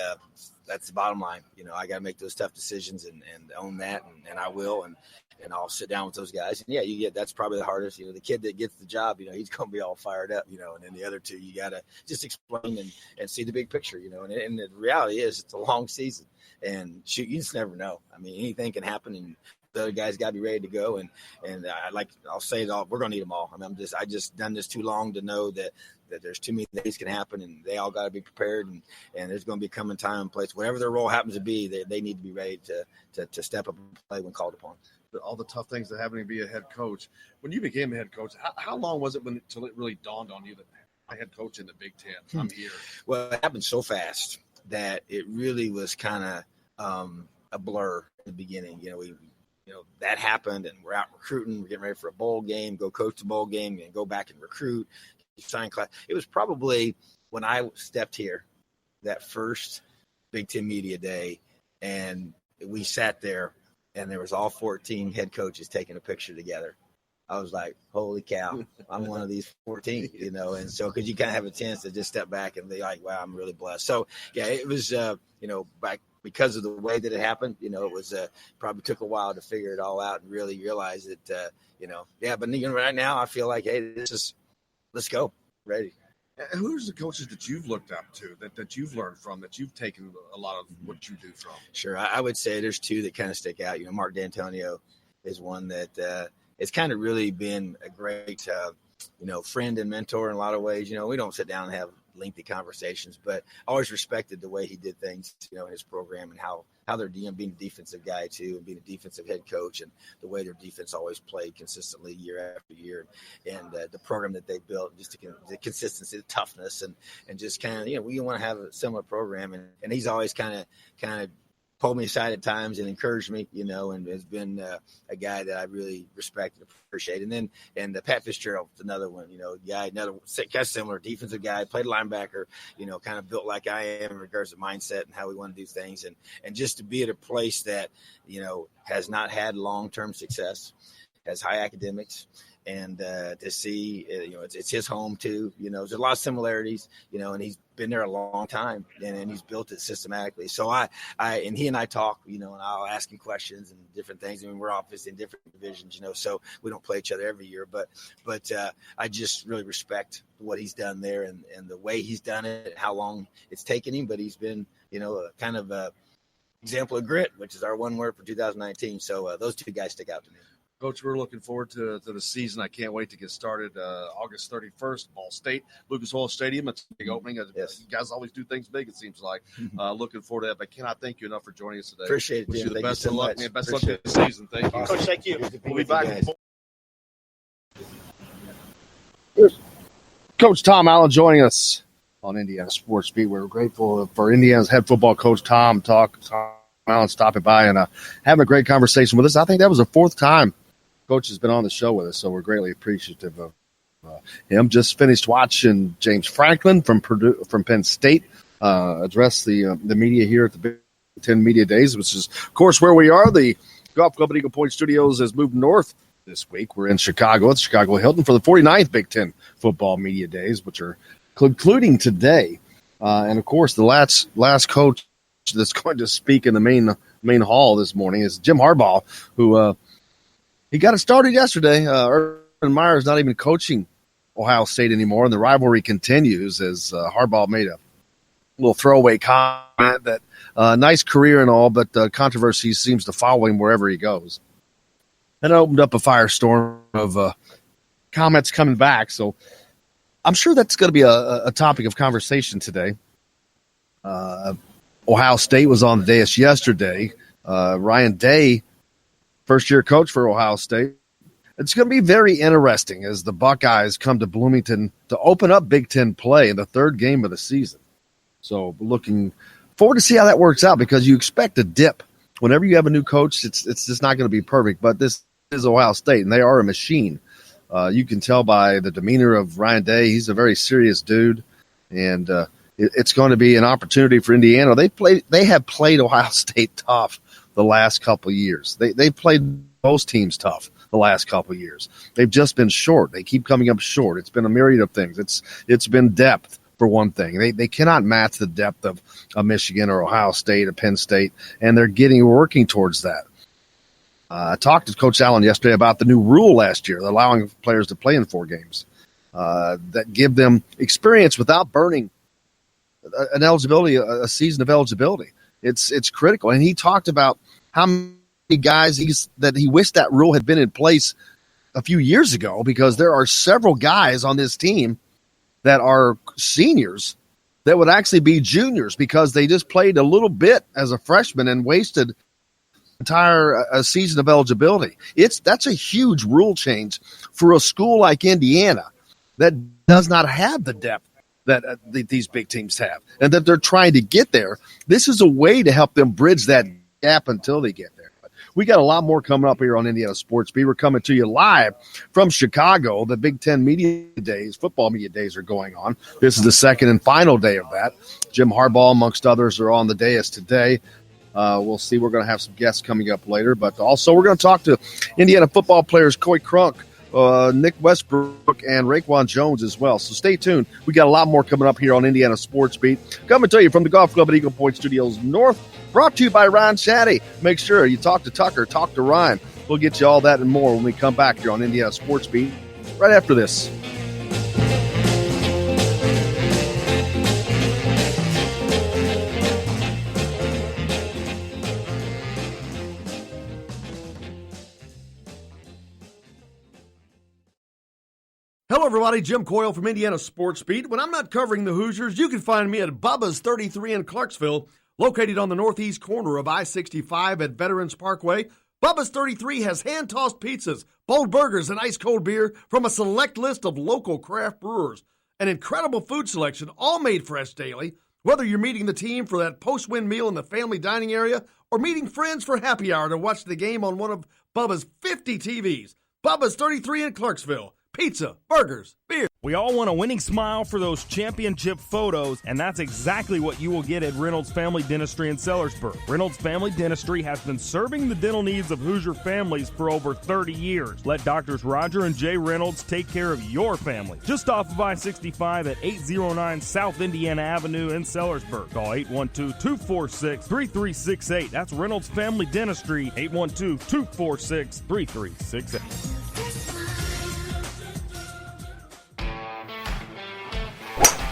that's the bottom line. I got to make those tough decisions and own that, and I will, and I'll sit down with those guys. And that's probably the hardest. The kid that gets the job, he's going to be all fired up, and then the other two, you got to just explain and see the big picture, and the reality is it's a long season, and shoot, you just never know. I mean, anything can happen, and the other guys got to be ready to go. And I'll say it all, we're going to need them all. I mean, I just done this too long to know that there's too many things can happen, and they all got to be prepared, and there's going to be coming time and place, whatever their role happens to be, they need to be ready to step up and play when called upon.
All the tough things that happen to be a head coach. When you became a head coach, how long was it until it really dawned on you that I head coach in the Big Ten? I'm here.
Well, it happened so fast that it really was kind of a blur in the beginning. That happened, and we're out recruiting. We're getting ready for a bowl game, go coach the bowl game, and go back and recruit, sign class. It was probably when I stepped here, that first Big Ten Media Day, and we sat there, and there was all 14 head coaches taking a picture together. I was like, holy cow, I'm one of these 14, and so because you kind of have a chance to just step back and be like, wow, I'm really blessed. So, yeah, it was, back because of the way that it happened, it was probably took a while to figure it all out and really realize that, but right now I feel like, hey, let's go, ready.
Who's the coaches that you've looked up to, that you've learned from, that you've taken a lot of what you do from?
Sure. I would say there's two that kind of stick out. Mark D'Antonio is one that it's kind of really been a great, friend and mentor in a lot of ways. We don't sit down and have lengthy conversations, but I always respected the way he did things, in his program, and how they're being a defensive guy too, and being a defensive head coach, and the way their defense always played consistently year after year, and the program that they built, just the consistency, the toughness, and just kind of, we want to have a similar program, and he's always kind of pulled me aside at times and encouraged me, and has been a guy that I really respect and appreciate. And Pat Fitzgerald's another one, guy, another kind of similar defensive guy, played linebacker, kind of built like I am in regards to mindset and how we want to do things. And just to be at a place that, has not had long-term success, has high academics, and to see, it's his home too. There's a lot of similarities, and he's been there a long time, and he's built it systematically. So and he and I talk, and I'll ask him questions and different things. I mean, we're obviously in different divisions, so we don't play each other every year, but I just really respect what he's done there and the way he's done it, how long it's taken him, but he's been, a kind of a example of grit, which is our one word for 2019. So those two guys stick out to me.
Coach, we're looking forward to the season. I can't wait to get started. August 31st, Ball State, Lucas Oil Stadium. It's a big opening. Yes. You guys always do things big, it seems like. Looking forward to that. But I cannot thank you enough for joining us today.
Appreciate it,
Wish
Jim.
you the
Thank
best
you
of
so
luck,
much.
man. Best luck this season. Thank you.
Coach, thank you.
We'll be back. Coach Tom Allen joining us on Indiana Sports Beat. We're grateful for Indiana's head football coach, Tom Allen, stopping by and having a great conversation with us. I think that was the fourth time Coach has been on the show with us, so we're greatly appreciative of him. Just finished watching James Franklin from Penn State address the media here at the Big Ten Media Days, which is, of course, where we are. The Golf Club at Eagle Point Studios has moved north this week. We're in Chicago at Chicago Hilton for the 49th Big Ten Football Media Days, which are concluding today. And, of course, the last coach that's going to speak in the main hall this morning is Jim Harbaugh, who he got it started yesterday. Urban Meyer's not even coaching Ohio State anymore, and the rivalry continues as Harbaugh made a little throwaway comment that nice career and all, but controversy seems to follow him wherever he goes. And it opened up a firestorm of comments coming back. So I'm sure that's going to be a topic of conversation today. Ohio State was on the dais yesterday. Ryan Day, first-year coach for Ohio State. It's going to be very interesting as the Buckeyes come to Bloomington to open up Big Ten play in the third game of the season. So looking forward to see how that works out, because you expect a dip. Whenever you have a new coach, it's just not going to be perfect. But this is Ohio State, and they are a machine. You can tell by the demeanor of Ryan Day. He's a very serious dude, and it's going to be an opportunity for Indiana. They have played Ohio State tough the last couple of years. They played most teams tough the last couple of years. They've just been short. They keep coming up short. It's been a myriad of things. It's been depth, for one thing. They cannot match the depth of Michigan or Ohio State or Penn State, and they're working towards that. I talked to Coach Allen yesterday about the new rule last year, allowing players to play in 4 games that give them experience without burning a season of eligibility. It's critical. And he talked about how many guys that he wished that rule had been in place a few years ago, because there are several guys on this team that are seniors that would actually be juniors because they just played a little bit as a freshman and wasted entire season of eligibility. That's a huge rule change for a school like Indiana that does not have the depth that these big teams have, and that they're trying to get there. This is a way to help them bridge that gap until they get there. But we got a lot more coming up here on Indiana Sports Beat. We're coming to you live from Chicago. The Big Ten Media Days, football media days are going on. This is the second and final day of that. Jim Harbaugh, amongst others, are on the dais today. We'll see. We're going to have some guests coming up later, but also we're going to talk to Indiana football players Coy Cronk, Nick Westb, and Reakwon Jones as well. So stay tuned. We got a lot more coming up here on Indiana Sports Beat. Coming to you from the Golf Club at Eagle Point Studios North, brought to you by Ryan Shaddy. Make sure you talk to Tucker, talk to Ryan. We'll get you all that and more when we come back here on Indiana Sports Beat right after this.
Hello, everybody. Jim Coyle from Indiana Sports Beat. When I'm not covering the Hoosiers, you can find me at Bubba's 33 in Clarksville, located on the northeast corner of I-65 at Veterans Parkway. Bubba's 33 has hand-tossed pizzas, bold burgers, and ice-cold beer from a select list of local craft brewers. An incredible food selection, all made fresh daily. Whether you're meeting the team for that post-win meal in the family dining area or meeting friends for happy hour to watch the game on one of Bubba's 50 TVs. Bubba's 33 in Clarksville. Pizza, burgers, beer.
We all want a winning smile for those championship photos, and that's exactly what you will get at Reynolds Family Dentistry in Sellersburg. Reynolds Family Dentistry has been serving the dental needs of Hoosier families for over 30 years. Let Doctors Roger and Jay Reynolds take care of your family. Just off of I-65 at 809 South Indiana Avenue in Sellersburg. Call 812-246-3368. That's Reynolds Family Dentistry, 812-246-3368.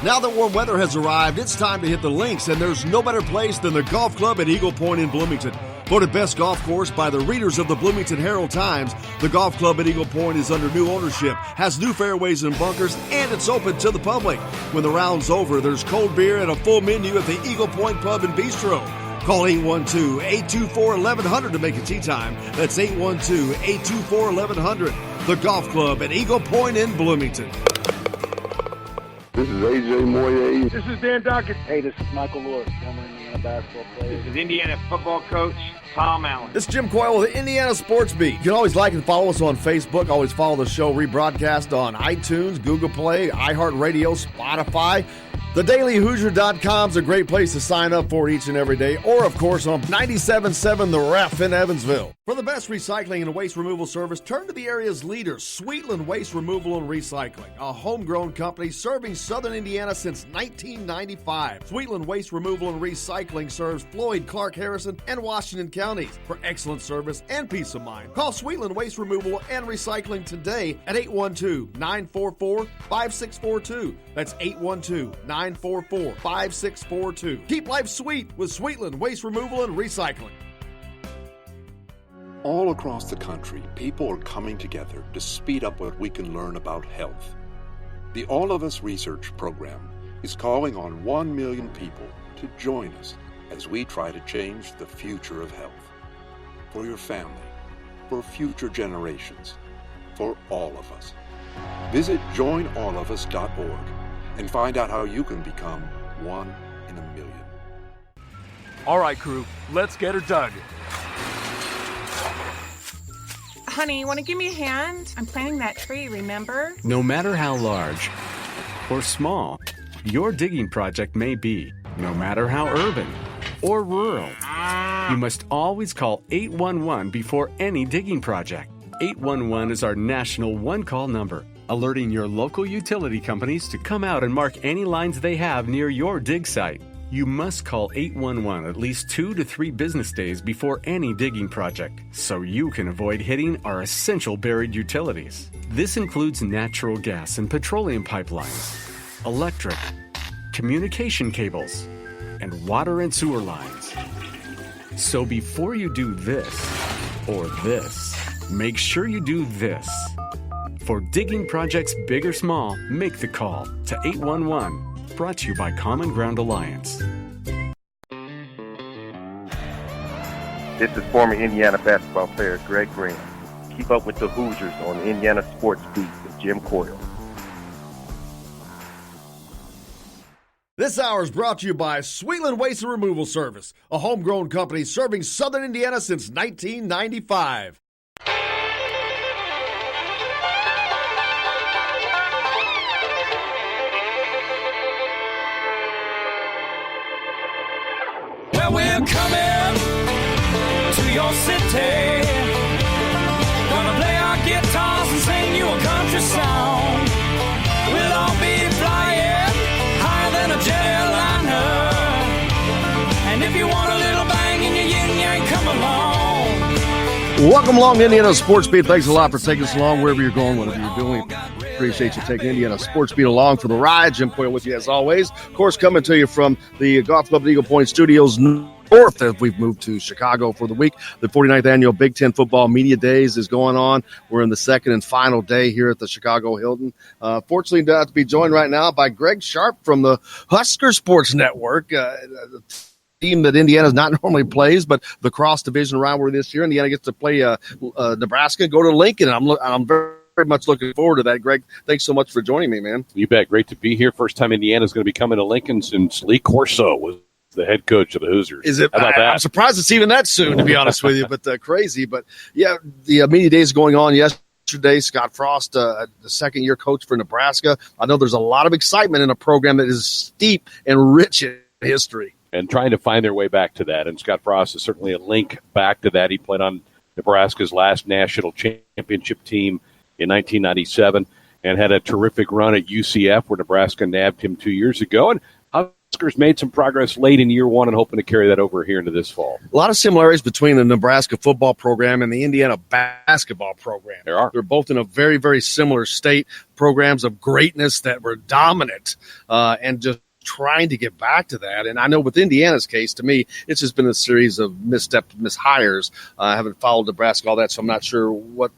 Now that warm weather has arrived, it's time to hit the links, and there's no better place than the Golf Club at Eagle Point in Bloomington. Voted best golf course by the readers of the Bloomington Herald-Times, the Golf Club at Eagle Point is under new ownership, has new fairways and bunkers, and it's open to the public. When the round's over, there's cold beer and a full menu at the Eagle Point Pub and Bistro. Call 812-824-1100 to make a tee time. That's 812-824-1100. The Golf Club at Eagle Point in Bloomington.
This is AJ Moye.
This is Dan Dockett.
Hey, this is Michael Lord, former Indiana Indiana basketball players.
This is Indiana football coach Tom Allen.
This is Jim Coyle with the Indiana Sports Beat. You can always like and follow us on Facebook. Always follow the show rebroadcast on iTunes, Google Play, iHeartRadio, Spotify. TheDailyHoosier.com is a great place to sign up for each and every day, or, of course, on 97.7 The Ref in Evansville. For the best recycling and waste removal service, turn to the area's leader, Sweetland Waste Removal and Recycling, a homegrown company serving southern Indiana since 1995. Sweetland Waste Removal and Recycling serves Floyd, Clark, Harrison, and Washington counties. For excellent service and peace of mind, call Sweetland Waste Removal and Recycling today at 812-944-5642. That's 812-944-5642. Keep life sweet with Sweetland Waste Removal and Recycling.
All across the country, people are coming together to speed up what we can learn about health. The All of Us Research Program is calling on 1 million people to join us as we try to change the future of health. For your family, for future generations, for all of us. Visit joinallofus.org and find out how you can become 1 in a million.
All right, crew, let's get her dug.
Honey, want to give me a hand? I'm planting that tree, remember?
No matter how large or small your digging project may be, no matter how urban or rural, you must always call 811 before any digging project. 811 is our national one-call number, alerting your local utility companies to come out and mark any lines they have near your dig site. You must call 811 at least 2 to 3 business days before any digging project, so you can avoid hitting our essential buried utilities. This includes natural gas and petroleum pipelines, electric, communication cables, and water and sewer lines. So before you do this or this, make sure you do this. For digging projects big or small, make the call to 811. Brought to you by Common Ground Alliance.
This is former Indiana basketball player Greg Green. Keep up with the Hoosiers on Indiana Sports Beat with Jim Coyle.
This hour is brought to you by Sweetland Waste and Removal Service, a homegrown company serving southern Indiana since 1995.
Well, we're coming to your city. Gonna play our guitars and sing you a country song. We'll all be flying higher than a jetliner. And if you want a little bang in your yin-yang, come along.
Welcome along to Indiana Sports Beat. Thanks a lot for taking us along wherever you're going, whatever you're doing. Appreciate you taking Indiana Sports Beat along for the ride. Jim Coyle with you as always. Of course, coming to you from the Golf Club at Eagle Point Studios North as we've moved to Chicago for the week. The 49th annual Big Ten Football Media Days is going on. We're in the second and final day here at the Chicago Hilton. Fortunately, to be joined right now by Greg Sharp from the Husker Sports Network. Team that Indiana not normally plays, but the cross division rivalry this year. Indiana gets to play Nebraska, go to Lincoln, and I'm very much looking forward to that. Greg, thanks so much for joining me, man.
You bet. Great to be here. First time Indiana's going to be coming to Lincoln since Lee Corso was the head coach of the Hoosiers.
Is it?
How about that?
I'm surprised it's even that soon, to be honest with you, but crazy. But, yeah, the media days going on yesterday. Scott Frost, the second-year coach for Nebraska. I know there's a lot of excitement in a program that is steep and rich in history.
And trying to find their way back to that. And Scott Frost is certainly a link back to that. He played on Nebraska's last national championship team in 1997 and had a terrific run at UCF where Nebraska nabbed him 2 years ago. And Huskers made some progress late in year one and hoping to carry that over here into this fall.
A lot of similarities between the Nebraska football program and the Indiana basketball program.
There are.
They're both in a very, very similar state, programs of greatness that were dominant and just trying to get back to that. And I know with Indiana's case, to me, it's just been a series of missteps, mishires. I haven't followed Nebraska all that, so I'm not sure what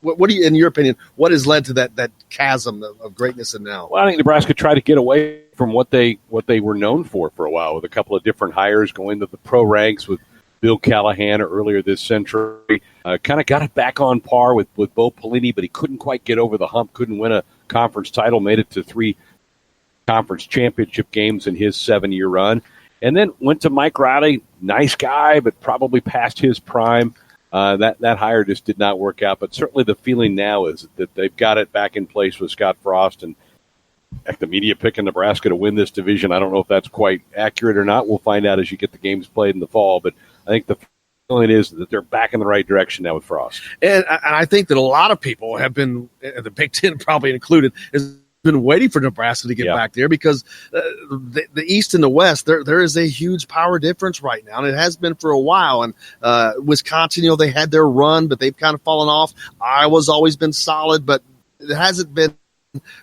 do you, in your opinion, what has led to that chasm of greatness and now?
Well, I think Nebraska tried to get away from what they were known for a while with a couple of different hires going to the pro ranks with Bill Callahan earlier this century. Kind of got it back on par with Bo Pelini, but he couldn't quite get over the hump, couldn't win a conference title, made it to 3 conference championship games in his 7-year run. And then went to Mike Riley, nice guy, but probably past his prime. That hire just did not work out. But certainly the feeling now is that they've got it back in place with Scott Frost. And heck, the media picking Nebraska to win this division. I don't know if that's quite accurate or not. We'll find out as you get the games played in the fall. But I think the feeling is that they're back in the right direction now with Frost.
And I think that a lot of people have been, the Big Ten probably included, has been waiting for Nebraska to get back there because the East and the West, there is a huge power difference right now, and it has been for a while. And Wisconsin, they had their run, but they've kind of fallen off. Iowa's always been solid, but it hasn't been.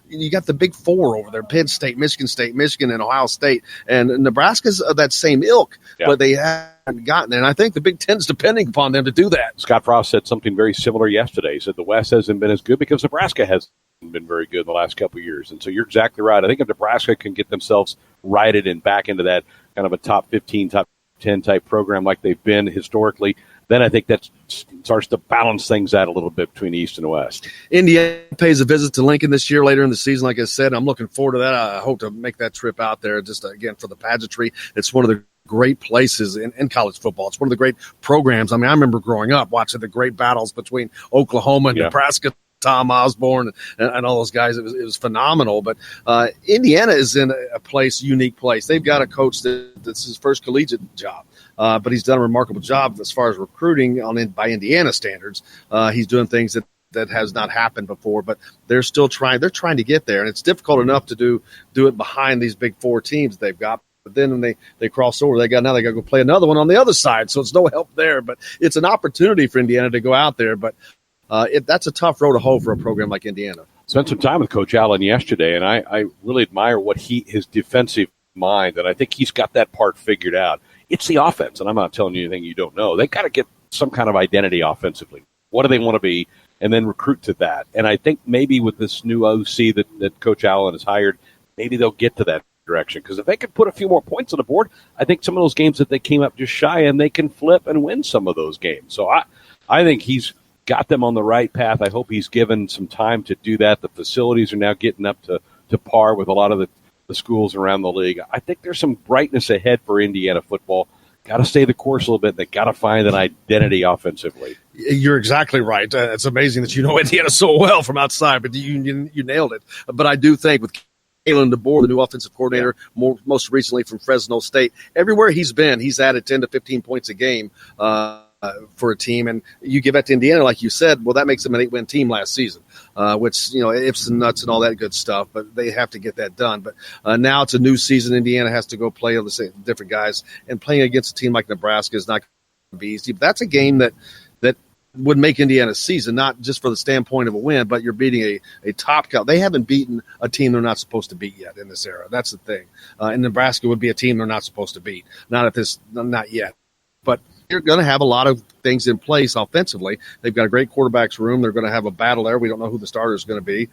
You got the big four over there: Penn State, Michigan, and Ohio State. And Nebraska's of that same ilk, but they haven't gotten there. And I think the Big Ten's depending upon them to do that.
Scott Frost said something very similar yesterday. He said the West hasn't been as good because Nebraska hasn't been very good in the last couple of years. And so you're exactly right. I think if Nebraska can get themselves righted and back into that kind of a top 15, top 10 type program like they've been historically, then I think that starts to balance things out a little bit between the East and the West.
Indiana pays a visit to Lincoln this year later in the season. Like I said, I'm looking forward to that. I hope to make that trip out there just, again, for the pageantry. It's one of the great places in college football. It's one of the great programs. I mean, I remember growing up watching the great battles between Oklahoma and Nebraska, Tom Osborne and all those guys. It was phenomenal. But Indiana is in a unique place. They've got a coach that's his first collegiate job. But he's done a remarkable job as far as recruiting by Indiana standards. He's doing things that has not happened before, but they're still trying. They're trying to get there, and it's difficult enough to do it behind these big four teams they've got. But then when they cross over, they got to go play another one on the other side. So it's no help there. But it's an opportunity for Indiana to go out there. But that's a tough road to hoe for a program like Indiana.
Spent some time with Coach Allen yesterday, and I really admire his defensive mind, and I think he's got that part figured out. It's the offense, and I'm not telling you anything you don't know. They got to get some kind of identity offensively. What do they want to be, and then recruit to that. And I think maybe with this new OC that Coach Allen has hired, maybe they'll get to that direction. Because if they could put a few more points on the board, I think some of those games that they came up just shy, and they can flip and win some of those games. So I think he's got them on the right path. I hope he's given some time to do that. The facilities are now getting up to par with a lot of the schools around the league. I think there's some brightness ahead for Indiana football. Got to stay the course a little bit. They got to find an identity offensively.
You're exactly right. It's amazing that you know Indiana so well from outside, but you nailed it. But I do think with Kalen DeBoer, the new offensive coordinator, most recently from Fresno State, everywhere he's been, he's added 10 to 15 points a game for a team. And you give that to Indiana, like you said, well, that makes them an 8-win team last season, which, ifs and nuts and all that good stuff, but they have to get that done. But now it's a new season. Indiana has to go play on the same different guys, and playing against a team like Nebraska is not going to be easy. But that's a game that would make Indiana's season, not just for the standpoint of a win, but you're beating a top count. They haven't beaten a team they're not supposed to beat yet in this era. That's the thing. And Nebraska would be a team they're not supposed to beat. Not yet. But you're going to have a lot of things in place offensively. They've got a great quarterback's room. They're going to have a battle there. We don't know who the starter is going to be.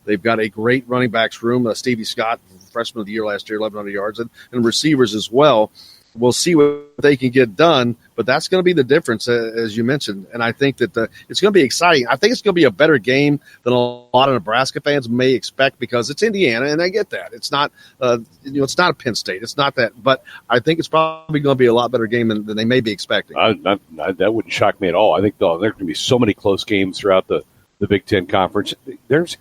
They've got a great running backs room. Stevie Scott, freshman of the year last year, 1,100 yards, and receivers as well. We'll see what they can get done, but that's going to be the difference, as you mentioned. And I think that it's going to be exciting. I think it's going to be a better game than a lot of Nebraska fans may expect because it's Indiana, and I get that. It's not, it's not a Penn State. It's not that, but I think it's probably going to be a lot better game than they may be expecting.
That wouldn't shock me at all. I think there are going to be so many close games throughout the Big Ten Conference. There's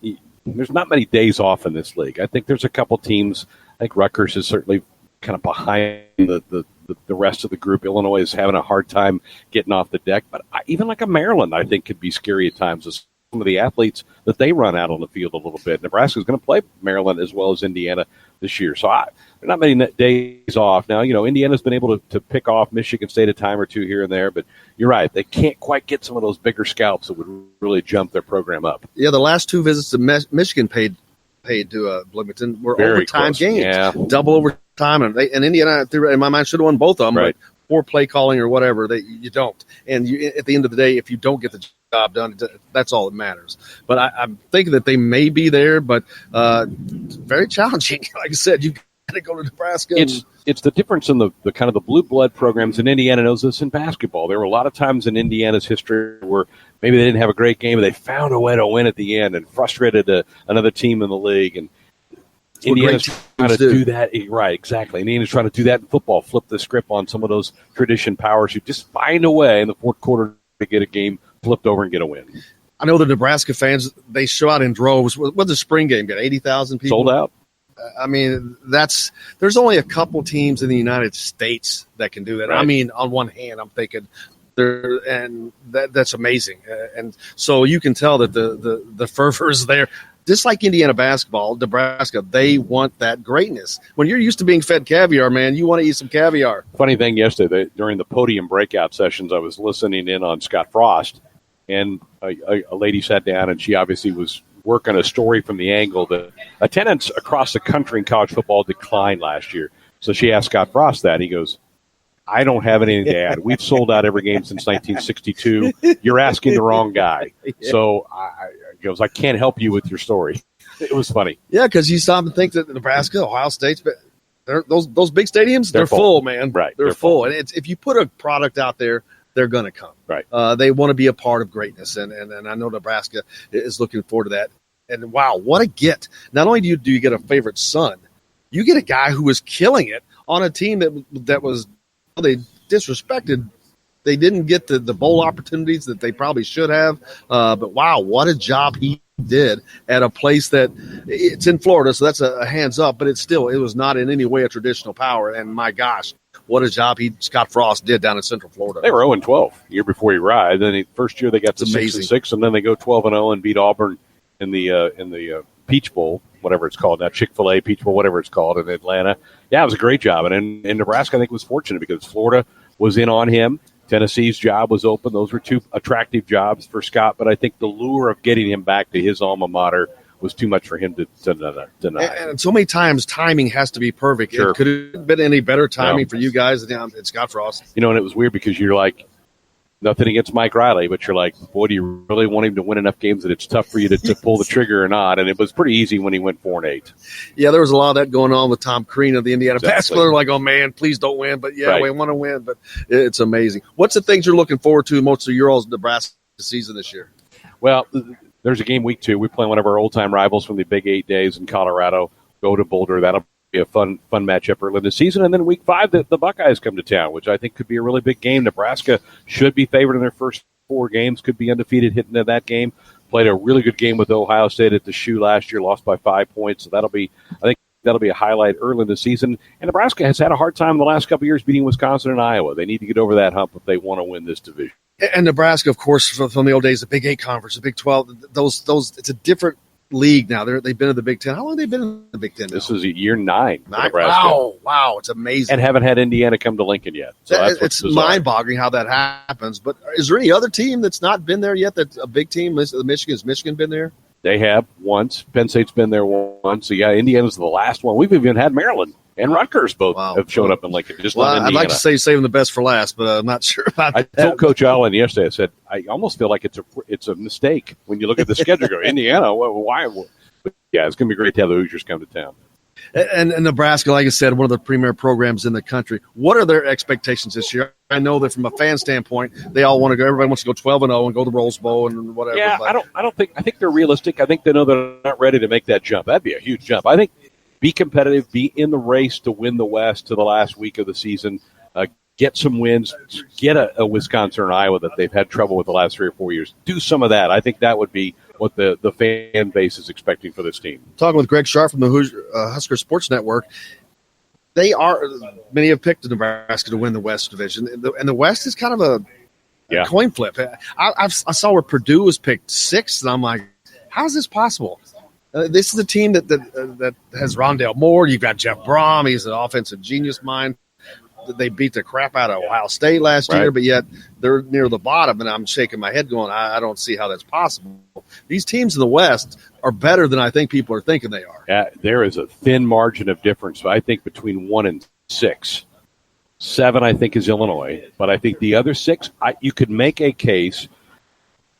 not many days off in this league. I think there's a couple teams. I think Rutgers is certainly kind of behind the rest of the group. Illinois is having a hard time getting off the deck. But even like a Maryland, I think, could be scary at times with some of the athletes that they run out on the field a little bit. Nebraska is going to play Maryland as well as Indiana this year. So there are not many days off. Now, Indiana's been able to pick off Michigan State a time or two here and there. But you're right. They can't quite get some of those bigger scalps that would really jump their program up.
Yeah, the last two visits to Michigan paid to Bloomington were
Very
overtime
close.
games, double overtime, and Indiana, in my mind, should have won both of them.
Right.
But poor play calling or whatever, you don't. And at the end of the day, if you don't get the job done, that's all that matters. But I'm thinking that they may be there, but very challenging. Like I said, you got to go to Nebraska.
It's the difference in the kind of the blue blood programs, and Indiana knows this in basketball. There were a lot of times in Indiana's history where maybe they didn't have a great game, but they found a way to win at the end and frustrated another team in the league. And Indiana's trying to do that. Right, exactly. Indiana's trying to do that in football, flip the script on some of those tradition powers who just find a way in the fourth quarter to get a game flipped over and get a win.
I know the Nebraska fans, they show out in droves. What's the spring game? Got 80,000 people?
Sold out.
I mean, there's only a couple teams in the United States that can do that. Right. I mean, on one hand, I'm thinking that's amazing. And so you can tell that the fervor is there. Just like Indiana basketball, Nebraska, they want that greatness. When you're used to being fed caviar, man, you want to eat some caviar.
Funny thing yesterday, during the podium breakout sessions, I was listening in on Scott Frost, and a lady sat down, and she obviously was working a story from the angle that attendance across the country in college football declined last year. So she asked Scott Frost that. He goes, I don't have anything to add. We've sold out every game since 1962. You're asking the wrong guy. So he goes, I can't help you with your story. It was funny.
Yeah, because you stop and think that Nebraska, Ohio State's, those big stadiums, they're full, man.
Right.
They're full. And if you put a product out there, they're going to come.
Right.
They want to be a part of greatness, and I know Nebraska is looking forward to that. And, wow, what a get. Not only do you get a favorite son, you get a guy who was killing it on a team that was they disrespected. They didn't get the bowl opportunities that they probably should have. But, wow, what a job he did at a place that it's in Florida, so that's a hands up, but it was not in any way a traditional power. And, my gosh, what a job Scott Frost did down in Central Florida.
They were 0-12 the year before he arrived. Then first year they got to 6-6, and then they go 12-0 and beat Auburn in the Peach Bowl, whatever it's called now, Chick-fil-A Peach Bowl, whatever it's called, in Atlanta. Yeah, it was a great job. And in Nebraska, I think, was fortunate because Florida was in on him. Tennessee's job was open. Those were two attractive jobs for Scott, but I think the lure of getting him back to his alma mater was too much for him to deny.
And so many times timing has to be perfect.
Sure.
It could have been any better timing for you guys than Scott Frost.
And it was weird because you're like, nothing against Mike Riley, but you're like, boy, do you really want him to win enough games that it's tough for you to pull the trigger or not? And it was pretty easy when he went 4-8.
Yeah, there was a lot of that going on with Tom Crean of the Indiana basketball. They're like, oh, man, please don't win. But, yeah, we want to win. But it's amazing. What's the things you're looking forward to most of your all's Nebraska season this year?
Well, there's a game week 2. We play one of our old-time rivals from the Big 8 days in Colorado. Go to Boulder. That'll be a fun matchup early in the season. And then week 5, the Buckeyes come to town, which I think could be a really big game. Nebraska should be favored in their first 4 games, could be undefeated hitting into that game. Played a really good game with Ohio State at the Shoe last year, lost by 5 points. So I think that'll be a highlight early in the season. And Nebraska has had a hard time in the last couple of years beating Wisconsin and Iowa. They need to get over that hump if they want to win this division.
And Nebraska, of course, from the old days, the Big 8 conference, the Big 12, those it's a different league now. They've been in the Big 10. How long have they been in the Big 10 now?
This is year 9 for Nebraska.
Wow, it's amazing.
And haven't had Indiana come to Lincoln yet. So
it's mind-boggling how that happens. But is there any other team that's not been there yet that's a big team? Has Michigan been there?
They have once. Penn State's been there once. So, yeah, Indiana's the last one. We've even had Maryland and Rutgers both have shown up in Lincoln. Just not Indiana.
I'd like to say saving the best for last, but I'm not sure about that.
I told Coach Allen yesterday, I said, I almost feel like it's a mistake when you look at the schedule. Go, Indiana, why? But yeah, it's going to be great to have the Hoosiers come to town.
And Nebraska, like I said, one of the premier programs in the country. What are their expectations this year? I know that from a fan standpoint, they all want to go. Everybody wants to go 12-0 and go to the Rose Bowl and whatever.
Yeah, I think they're realistic. I think they know they're not ready to make that jump. That'd be a huge jump. I think be competitive, be in the race to win the West to the last week of the season. Get some wins, get a Wisconsin or Iowa that they've had trouble with the last 3 or 4 years. Do some of that. I think that would be what the fan base is expecting for this team.
Talking with Greg Sharp from the Husker Sports Network, many have picked Nebraska to win the West Division, and the West is kind of a coin flip. I saw where Purdue was picked 6th, and I'm like, how is this possible? This is a team that has Rondale Moore. You've got Jeff Brom. He's an offensive genius mind. They beat the crap out of Ohio State last year, but yet they're near the bottom, and I'm shaking my head going, I don't see how that's possible. These teams in the West are better than I think people are thinking they are.
Yeah, there is a thin margin of difference, I think, between 1 and 6. 7, I think, is Illinois, but I think the other 6, you could make a case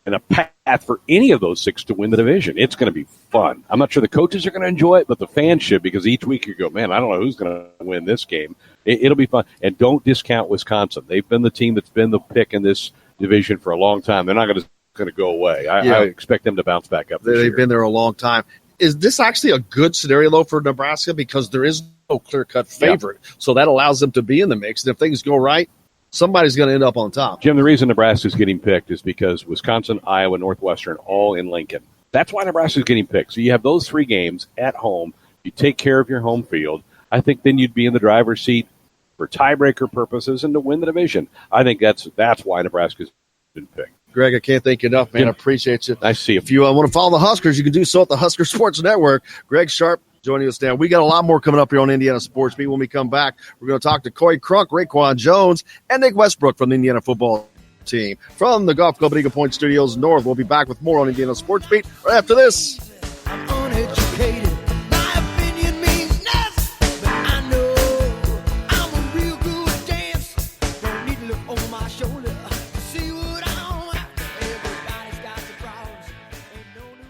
and a path for any of those 6 to win the division. It's going to be fun. I'm not sure the coaches are going to enjoy it, but the fans should, because each week you go, man, I don't know who's going to win this game. It'll be fun. And don't discount Wisconsin. They've been the team that's been the pick in this division for a long time. They're not going to go away. I expect them to bounce back up this year.
They've been there a long time. is this actually a good scenario, though, for Nebraska? Because there is no clear-cut favorite. Yeah. So that allows them to be in the mix. And if things go right, somebody's going to end up on top.
Jim, the reason Nebraska's getting picked is because Wisconsin, Iowa, Northwestern, all in Lincoln. That's why Nebraska's getting picked. So you have those 3 games at home. You take care of your home field. I think then you'd be in the driver's seat for tiebreaker purposes and to win the division. I think that's why Nebraska's been picked.
Greg, I can't thank you enough, man. I appreciate you.
Nice to see you.
If you want to follow the Huskers, you can do so at the Husker Sports Network. Greg Sharp joining us now. We got a lot more coming up here on Indiana Sports Beat. When we come back, we're going to talk to Coy Cronk, Reakwon Jones, and Nick Westb from the Indiana football team. From the Golf Club at Eagle Point Studios North, we'll be back with more on Indiana Sports Beat right after this.
I'm uneducated. My opinion means nothing, but I know I'm a real good dancer. Don't need to look over my shoulder to see what I'm after. Everybody's got the problems. Ain't no new.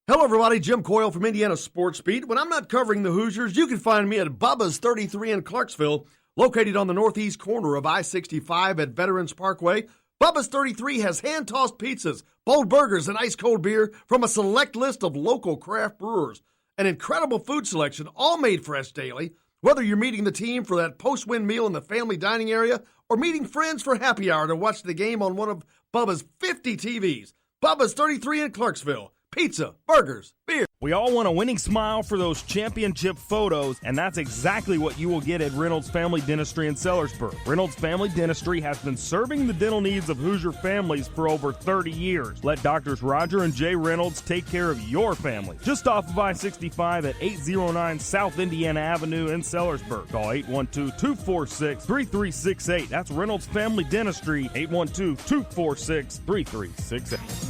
Hello, everybody. Jim Coyle from Indiana Sports Beat. When I'm not covering the Hoosiers, you can find me at Bubba's 33 in Clarksville, located on the northeast corner of I-65 at Veterans Parkway. Bubba's 33 has hand-tossed pizzas, bold burgers, and ice-cold beer from a select list of local craft brewers. An incredible food selection, all made fresh daily. Whether you're meeting the team for that post-win meal in the family dining area or meeting friends for happy hour to watch the game on one of Bubba's 50 TVs. Bubba's 33 in Clarksville. Pizza, burgers, beer.
We all want a winning smile for those championship photos, and that's exactly what you will get at Reynolds Family Dentistry in Sellersburg. Reynolds Family Dentistry has been serving the dental needs of Hoosier families for over 30 years. Let Doctors Roger and Jay Reynolds take care of your family. Just off of I-65 at 809 South Indiana Avenue in Sellersburg. Call 812-246-3368. That's Reynolds Family Dentistry, 812-246-3368.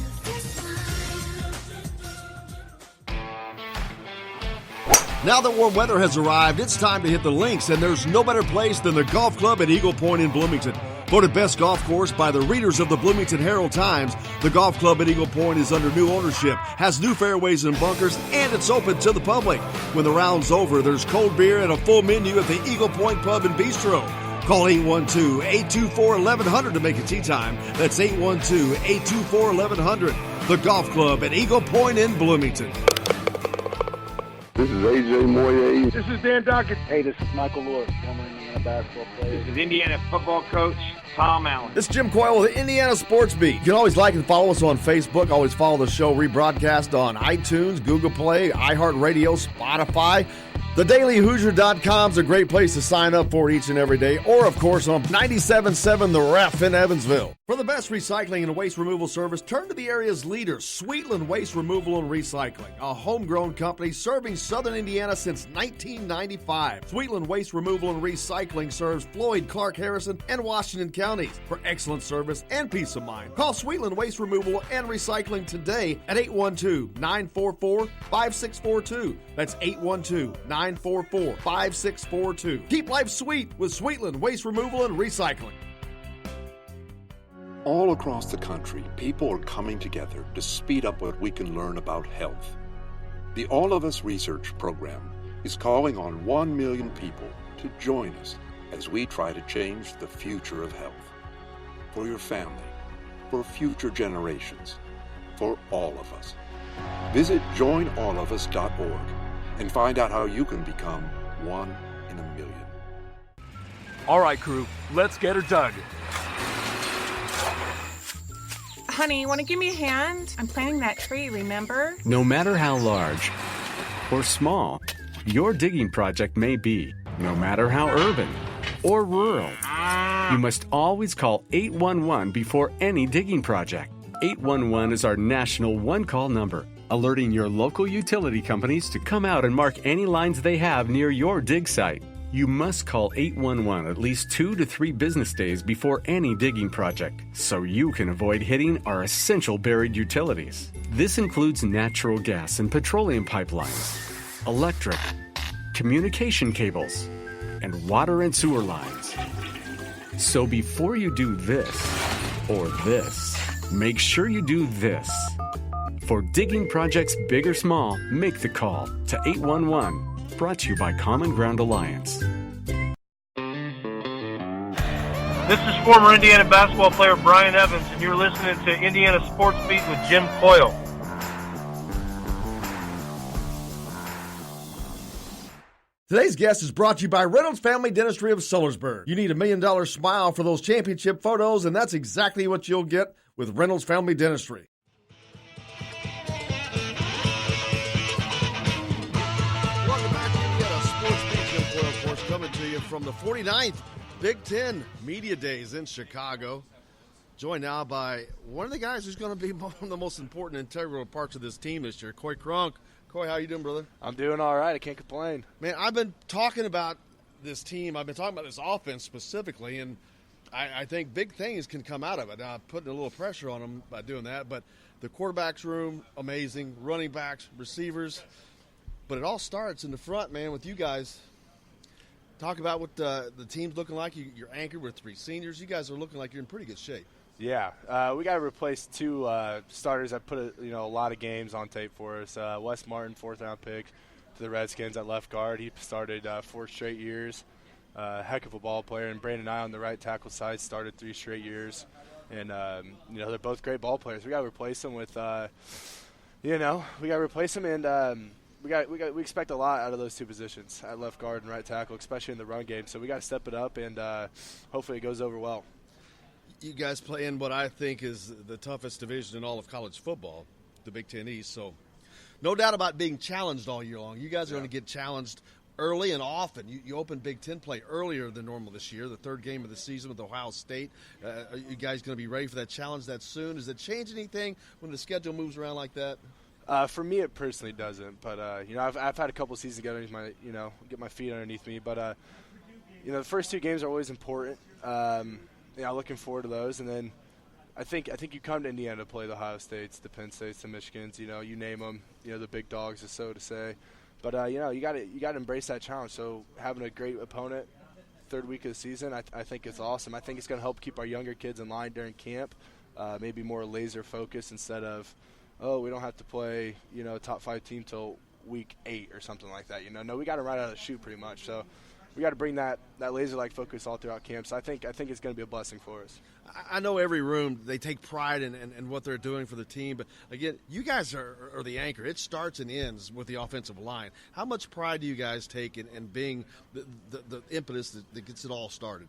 Now that warm weather has arrived, it's time to hit the links, and there's no better place than the Golf Club at Eagle Point in Bloomington. Voted best golf course by the readers of the Bloomington Herald-Times, the Golf Club at Eagle Point is under new ownership, has new fairways and bunkers, and it's open to the public. When the round's over, there's cold beer and a full menu at the Eagle Point Pub and Bistro. Call 812-824-1100 to make a tee time. That's 812-824-1100. The Golf Club at Eagle Point in Bloomington.
This is A.J. Moye.
This is Dan Dockett. Hey, this is Michael Lewis, former Indiana basketball player.
This is Indiana football coach Tom Allen.
This is Jim Coyle with the Indiana Sports Beat. You can always like and follow us on Facebook. Always follow the show rebroadcast on iTunes, Google Play, iHeartRadio, Spotify. TheDailyHoosier.com is a great place to sign up for each and every day. Or, of course, on 97.7 The Ref in Evansville. For the best recycling and waste removal service, turn to the area's leader, Sweetland Waste Removal and Recycling, a homegrown company serving southern Indiana since 1995. Sweetland Waste Removal and Recycling serves Floyd, Clark, Harrison, and Washington counties. For excellent service and peace of mind, call Sweetland Waste Removal and Recycling today at 812-944-5642. That's 812-944-5642. Keep life sweet with Sweetland Waste Removal and Recycling.
All across the country, people are coming together to speed up what we can learn about health. The All of Us Research Program is calling on 1 million people to join us as we try to change the future of health. For your family, for future generations, for all of us. Visit joinallofus.org and find out how you can become 1 in a million.
All right, crew, let's get her dug.
Honey, want to give me a hand? I'm planting that tree, remember?
No matter how large or small your digging project may be, no matter how urban or rural, you must always call 811 before any digging project. 811 is our national one-call number, alerting your local utility companies to come out and mark any lines they have near your dig site. You must call 811 at least 2 to 3 business days before any digging project, so you can avoid hitting our essential buried utilities. This includes natural gas and petroleum pipelines, electric, communication cables, and water and sewer lines. So before you do this or this, make sure you do this. For digging projects big or small, make the call to 811. Brought to you by Common Ground Alliance.
This is former Indiana basketball player Brian Evans, and you're listening to Indiana Sports Beat with Jim Coyle.
Today's guest is brought to you by Reynolds Family Dentistry of Sellersburg. You need $1 million smile for those championship photos, and that's exactly what you'll get with Reynolds Family Dentistry. Welcome back to Indiana Sports Beat. Jim Coyle, of course, coming to you from the 49th Big Ten Media Days in Chicago. Joined now by one of the guys who's going to be one of the most important integral parts of this team this year, Coy Cronk. Coy, how you doing, brother?
I'm doing all right. I can't complain.
Man, I've been talking about this team. I've been talking about this offense specifically, and I think big things can come out of it. Putting a little pressure on them by doing that, but the quarterback's room, amazing. Running backs, receivers. But it all starts in the front, man, with you guys. Talk about what the team's looking like. You're anchored with 3 seniors. You guys are looking like you're in pretty good shape.
Yeah, we got to replace 2 starters that put a lot of games on tape for us. Wes Martin, 4th-round pick to the Redskins at left guard. He started 4 straight years. Heck of a ball player. And Brandon I on the right tackle side started 3 straight years. And they're both great ball players. We got to replace them with, we got to replace them, and we expect a lot out of those 2 positions at left guard and right tackle, especially in the run game. So we got to step it up, and hopefully it goes over well.
You guys play in what I think is the toughest division in all of college football, the Big Ten East. So no doubt about being challenged all year long. You guys are going to get challenged early and often. You open Big Ten play earlier than normal this year, the 3rd game of the season with Ohio State. Are you guys going to be ready for that challenge that soon? Does it change anything when the schedule moves around like that?
For me, it personally doesn't. But, I've had a couple seasons to get underneath my, get my feet underneath me. But, the first 2 games are always important. Looking forward to those, and then I think you come to Indiana to play the Ohio States, the Penn States, the Michigans. You name them. The big dogs, is so to say. But you got to embrace that challenge. So having a great opponent, 3rd week of the season, I think it's awesome. I think it's going to help keep our younger kids in line during camp. Maybe more laser focus instead of, we don't have to play a top 5 team till week 8 or something like that. No, we got to right out of the chute pretty much. So we got to bring that laser-like focus all throughout camp. So I think it's going to be a blessing for us.
I know every room, they take pride in what they're doing for the team. But, again, you guys are the anchor. It starts and ends with the offensive line. How much pride do you guys take in being the impetus that gets it all started?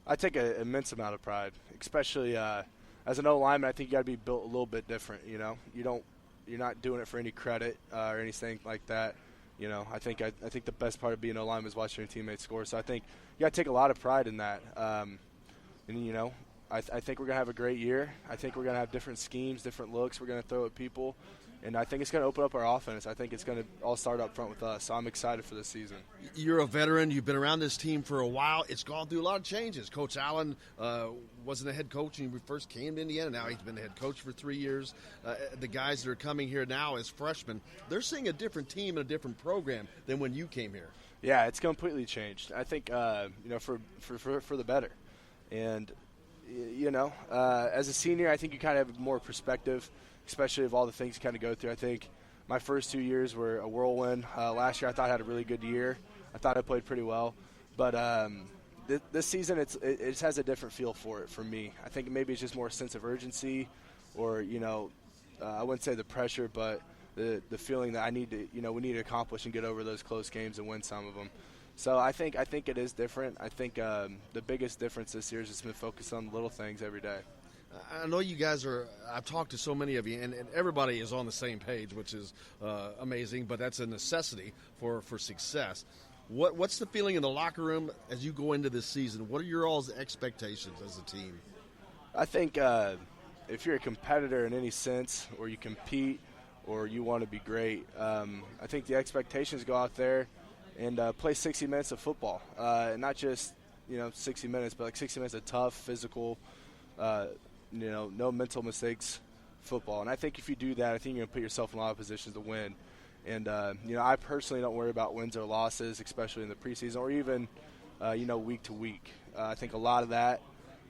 I take an immense amount of pride, especially as an O-lineman. I think you got to be built a little bit different, You're not doing it for any credit or anything like that. I think the best part of being an O-lineman is watching your teammates score. So I think you got to take a lot of pride in that. I think we're going to have a great year. I think we're going to have different schemes, different looks we're going to throw at people. And I think it's going to open up our offense. I think it's going to all start up front with us. So I'm excited for this season.
You're a veteran. You've been around this team for a while. It's gone through a lot of changes. Coach Allen wasn't a head coach when he first came to Indiana. Now he's been the head coach for 3 years. The guys that are coming here now as freshmen, they're seeing a different team and a different program than when you came here.
Yeah, it's completely changed. I think, for the better. And, as a senior, I think you kind of have more perspective, especially of all the things you kind of go through. I think my first 2 years were a whirlwind. Last year I thought I had a really good year. I thought I played pretty well. But this season it has a different feel for me. I think maybe it's just more a sense of urgency or, I wouldn't say the pressure, but the feeling that we need to accomplish and get over those close games and win some of them. So I think it is different. I think the biggest difference this year is just been focused on little things every day.
I know you guys I've talked to so many of you, and everybody is on the same page, which is amazing, but that's a necessity for success. What's the feeling in the locker room as you go into this season? What are your all's expectations as a team?
I think if you're a competitor in any sense, or you compete, or you want to be great, I think the expectations go out there and play 60 minutes of football. Not just 60 minutes, but like 60 minutes of tough, physical, no mental mistakes football. And I think if you do that, I think you're going to put yourself in a lot of positions to win. And, I personally don't worry about wins or losses, especially in the preseason or even, week to week. I think a lot of that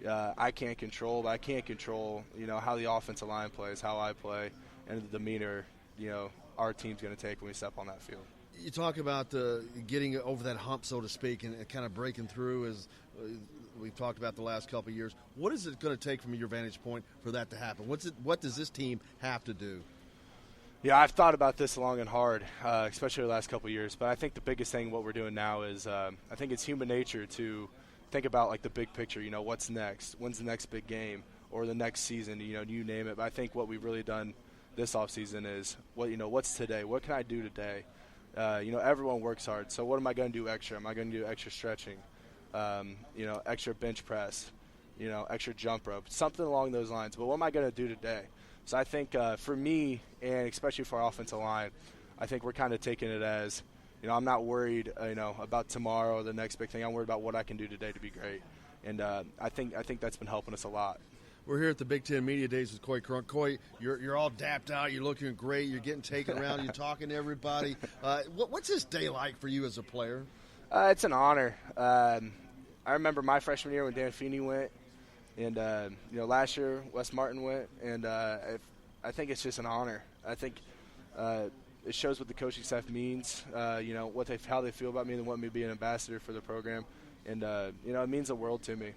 I can't control, but I can't control, how the offensive line plays, how I play, and the demeanor, our team's going to take when we step on that field.
You talk about getting over that hump, so to speak, and kind of breaking through as we've talked about the last couple of years. What is it going to take from your vantage point for that to happen? What does this team have to do?
Yeah, I've thought about this long and hard, especially the last couple of years. But I think the biggest thing what we're doing now is I think it's human nature to think about like the big picture. You know, what's next? When's the next big game or the next season? You know, you name it. But I think what we've really done this offseason is what's today? What can I do today? Everyone works hard. So what am I going to do extra? Am I going to do extra stretching? Extra bench press? Extra jump rope? Something along those lines. But what am I going to do today? So I think for me, and especially for our offensive line, I think we're kind of taking it as, I'm not worried, about tomorrow or the next big thing. I'm worried about what I can do today to be great. And I think that's been helping us a lot.
We're here at the Big Ten Media Days with Coy Cronk. Coy, you're all dapped out. You're looking great. You're getting taken around. You're talking to everybody. What's this day like for you as a player?
It's an honor. I remember my freshman year when Dan Feeney went. And, last year Wes Martin went, and I think it's just an honor. I think it shows what the coaching staff means, how they feel about me and want me to be an ambassador for the program. And, it means the world to me.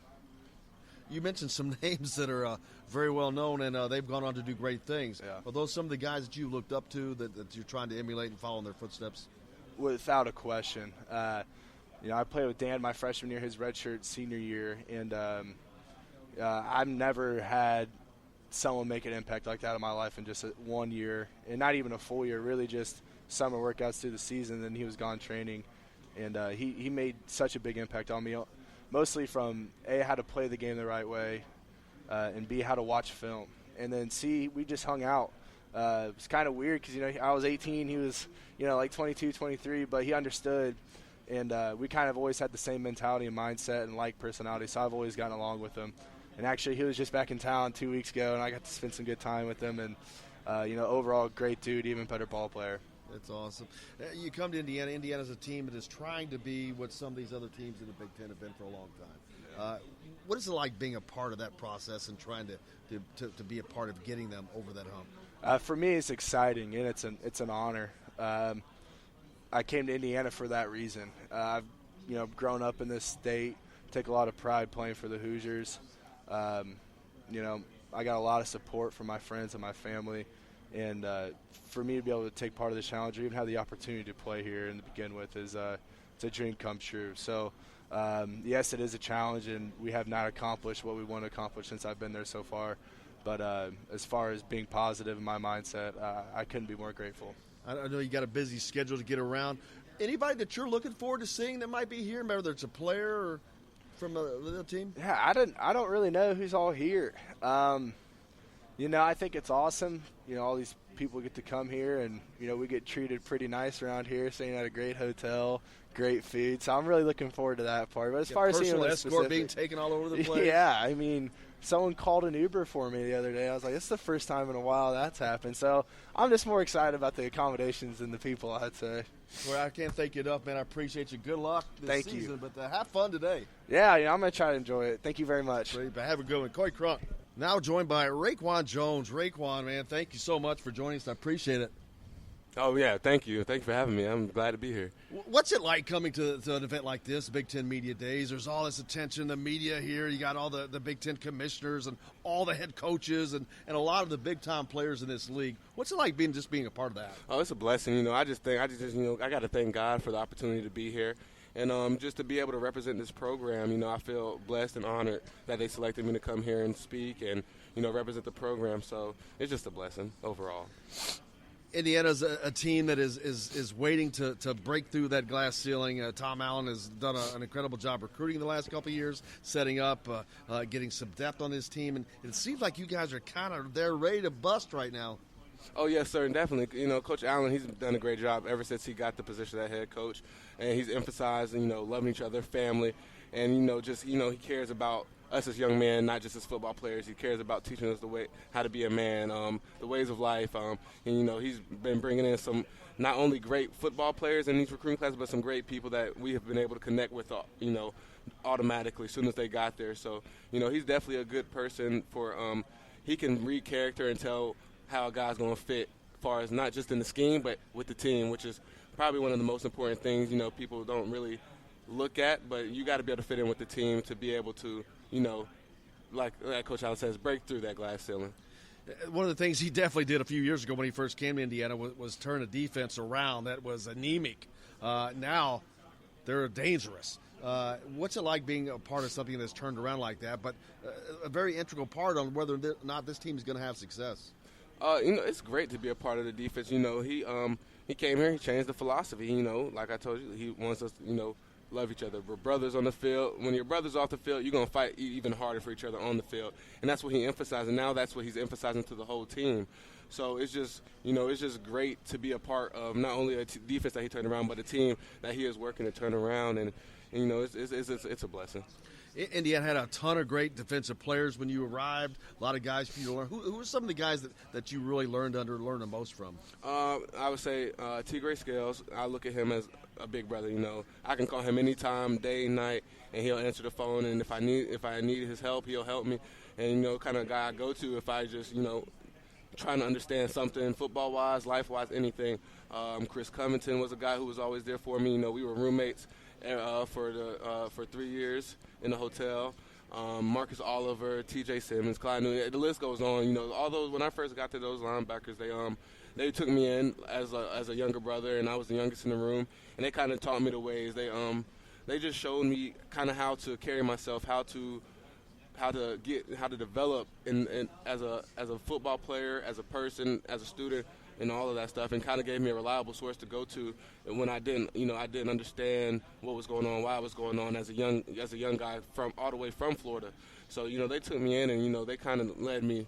You mentioned some names that are very well known, and they've gone on to do great things.
Yeah.
Are those some of the guys that you looked up to that you're trying to emulate and follow in their footsteps?
Without a question. I played with Dan my freshman year, his redshirt senior year, and I've never had someone make an impact like that in my life in just 1 year, and not even a full year, really just summer workouts through the season. Then he was gone training, and he made such a big impact on me, mostly from A, how to play the game the right way, and B, how to watch film. And then C, we just hung out. It was kind of weird because, I was 18, he was, like 22, 23, but he understood. And we kind of always had the same mentality and mindset and like personality, so I've always gotten along with him. And actually, he was just back in town 2 weeks ago, and I got to spend some good time with him. And, overall, great dude, even better ball player.
That's awesome. You come to Indiana. Indiana's a team that is trying to be what some of these other teams in the Big Ten have been for a long time. What is it like being a part of that process and trying to be a part of getting them over that hump?
For me, it's exciting, and it's an honor. I came to Indiana for that reason. I've grown up in this state, take a lot of pride playing for the Hoosiers. I got a lot of support from my friends and my family, and for me to be able to take part of the challenge or even have the opportunity to play here and to begin with is it's a dream come true. So yes, it is a challenge, and we have not accomplished what we want to accomplish since I've been there so far. But as far as being positive in my mindset, I couldn't be more grateful.
I know you got a busy schedule to get around. Anybody that you're looking forward to seeing that might be here, whether it's a player or from the team?
Yeah, I don't really know who's all here. I think it's awesome. All these people get to come here, and we get treated pretty nice around here, staying at a great hotel, great food. So I'm really looking forward to that part. But as far as seeing
escort being taken all over the place.
Yeah, I mean, someone called an Uber for me the other day. I was like, this is the first time in a while that's happened. So I'm just more excited about the accommodations than the people, I'd say.
Well, I can't thank you enough, man. I appreciate you. Good luck this season.
You.
But have fun today.
Yeah, I'm going to try to enjoy it. Thank you very much.
Great, but have a good one. Coy Cronk. Now joined by Reakwon Jones. Reakwon, man, thank you so much for joining us. I appreciate it.
Oh, yeah, thank you. Thank you for having me. I'm glad to be here.
What's it like coming to an event like this, Big Ten Media Days? There's all this attention, the media here. You got all the Big Ten commissioners and all the head coaches and a lot of the big-time players in this league. What's it like being a part of that?
Oh, it's a blessing. I got to thank God for the opportunity to be here. And just to be able to represent this program, I feel blessed and honored that they selected me to come here and speak and, represent the program. So it's just a blessing overall.
Indiana's a team that is waiting to break through that glass ceiling. Tom Allen has done an incredible job recruiting the last couple of years, setting up, getting some depth on his team. And it seems like you guys are kind of there ready to bust right now.
Oh, yes, sir, and definitely. Coach Allen, he's done a great job ever since he got the position of head coach. And he's emphasized, loving each other, family. And, he cares about us as young men, not just as football players. He cares about teaching us how to be a man, the ways of life. And, he's been bringing in some not only great football players in these recruiting classes, but some great people that we have been able to connect with, automatically as soon as they got there. So, he's definitely a good person for he can read character and tell how a guy's going to fit as far as not just in the scheme, but with the team, which is probably one of the most important things, people don't really look at, but you got to be able to fit in with the team to be able to, like Coach Allen says, break through that glass ceiling.
One of the things he definitely did a few years ago when he first came to Indiana was turn a defense around that was anemic. Now they're dangerous. What's it like being a part of something that's turned around like that, but a very integral part on whether or not this team is going to have success?
It's great to be a part of the defense. He came here, he changed the philosophy. Like I told you, he wants us to, love each other. We're brothers on the field. When your brother's off the field, you're going to fight even harder for each other on the field. And that's what he emphasized, and now that's what he's emphasizing to the whole team. So it's just, it's just great to be a part of not only a defense that he turned around, but a team that he is working to turn around. And it's a blessing.
Indiana had a ton of great defensive players when you arrived. A lot of guys for you to learn. Who are some of the guys that you really learned the most from?
I would say T. Gray Scales. I look at him as a big brother. I can call him anytime, day, night, and he'll answer the phone. And if I need his help, he'll help me. And kind of guy I go to if I just trying to understand something football-wise, life-wise, anything. Chris Covington was a guy who was always there for me. We were roommates for 3 years in the hotel. Marcus Oliver, T.J. Simmons, Clyde Newton, the list goes on. All those, when I first got to those linebackers, they took me in as a younger brother, and I was the youngest in the room, and they kind of taught me the ways. They just showed me kind of how to carry myself, how to develop as a football player, as a person, as a student, and all of that stuff, and kind of gave me a reliable source to go to when I didn't understand what was going on, why it was going on as a young guy all the way from Florida. So they took me in, and they kind of led me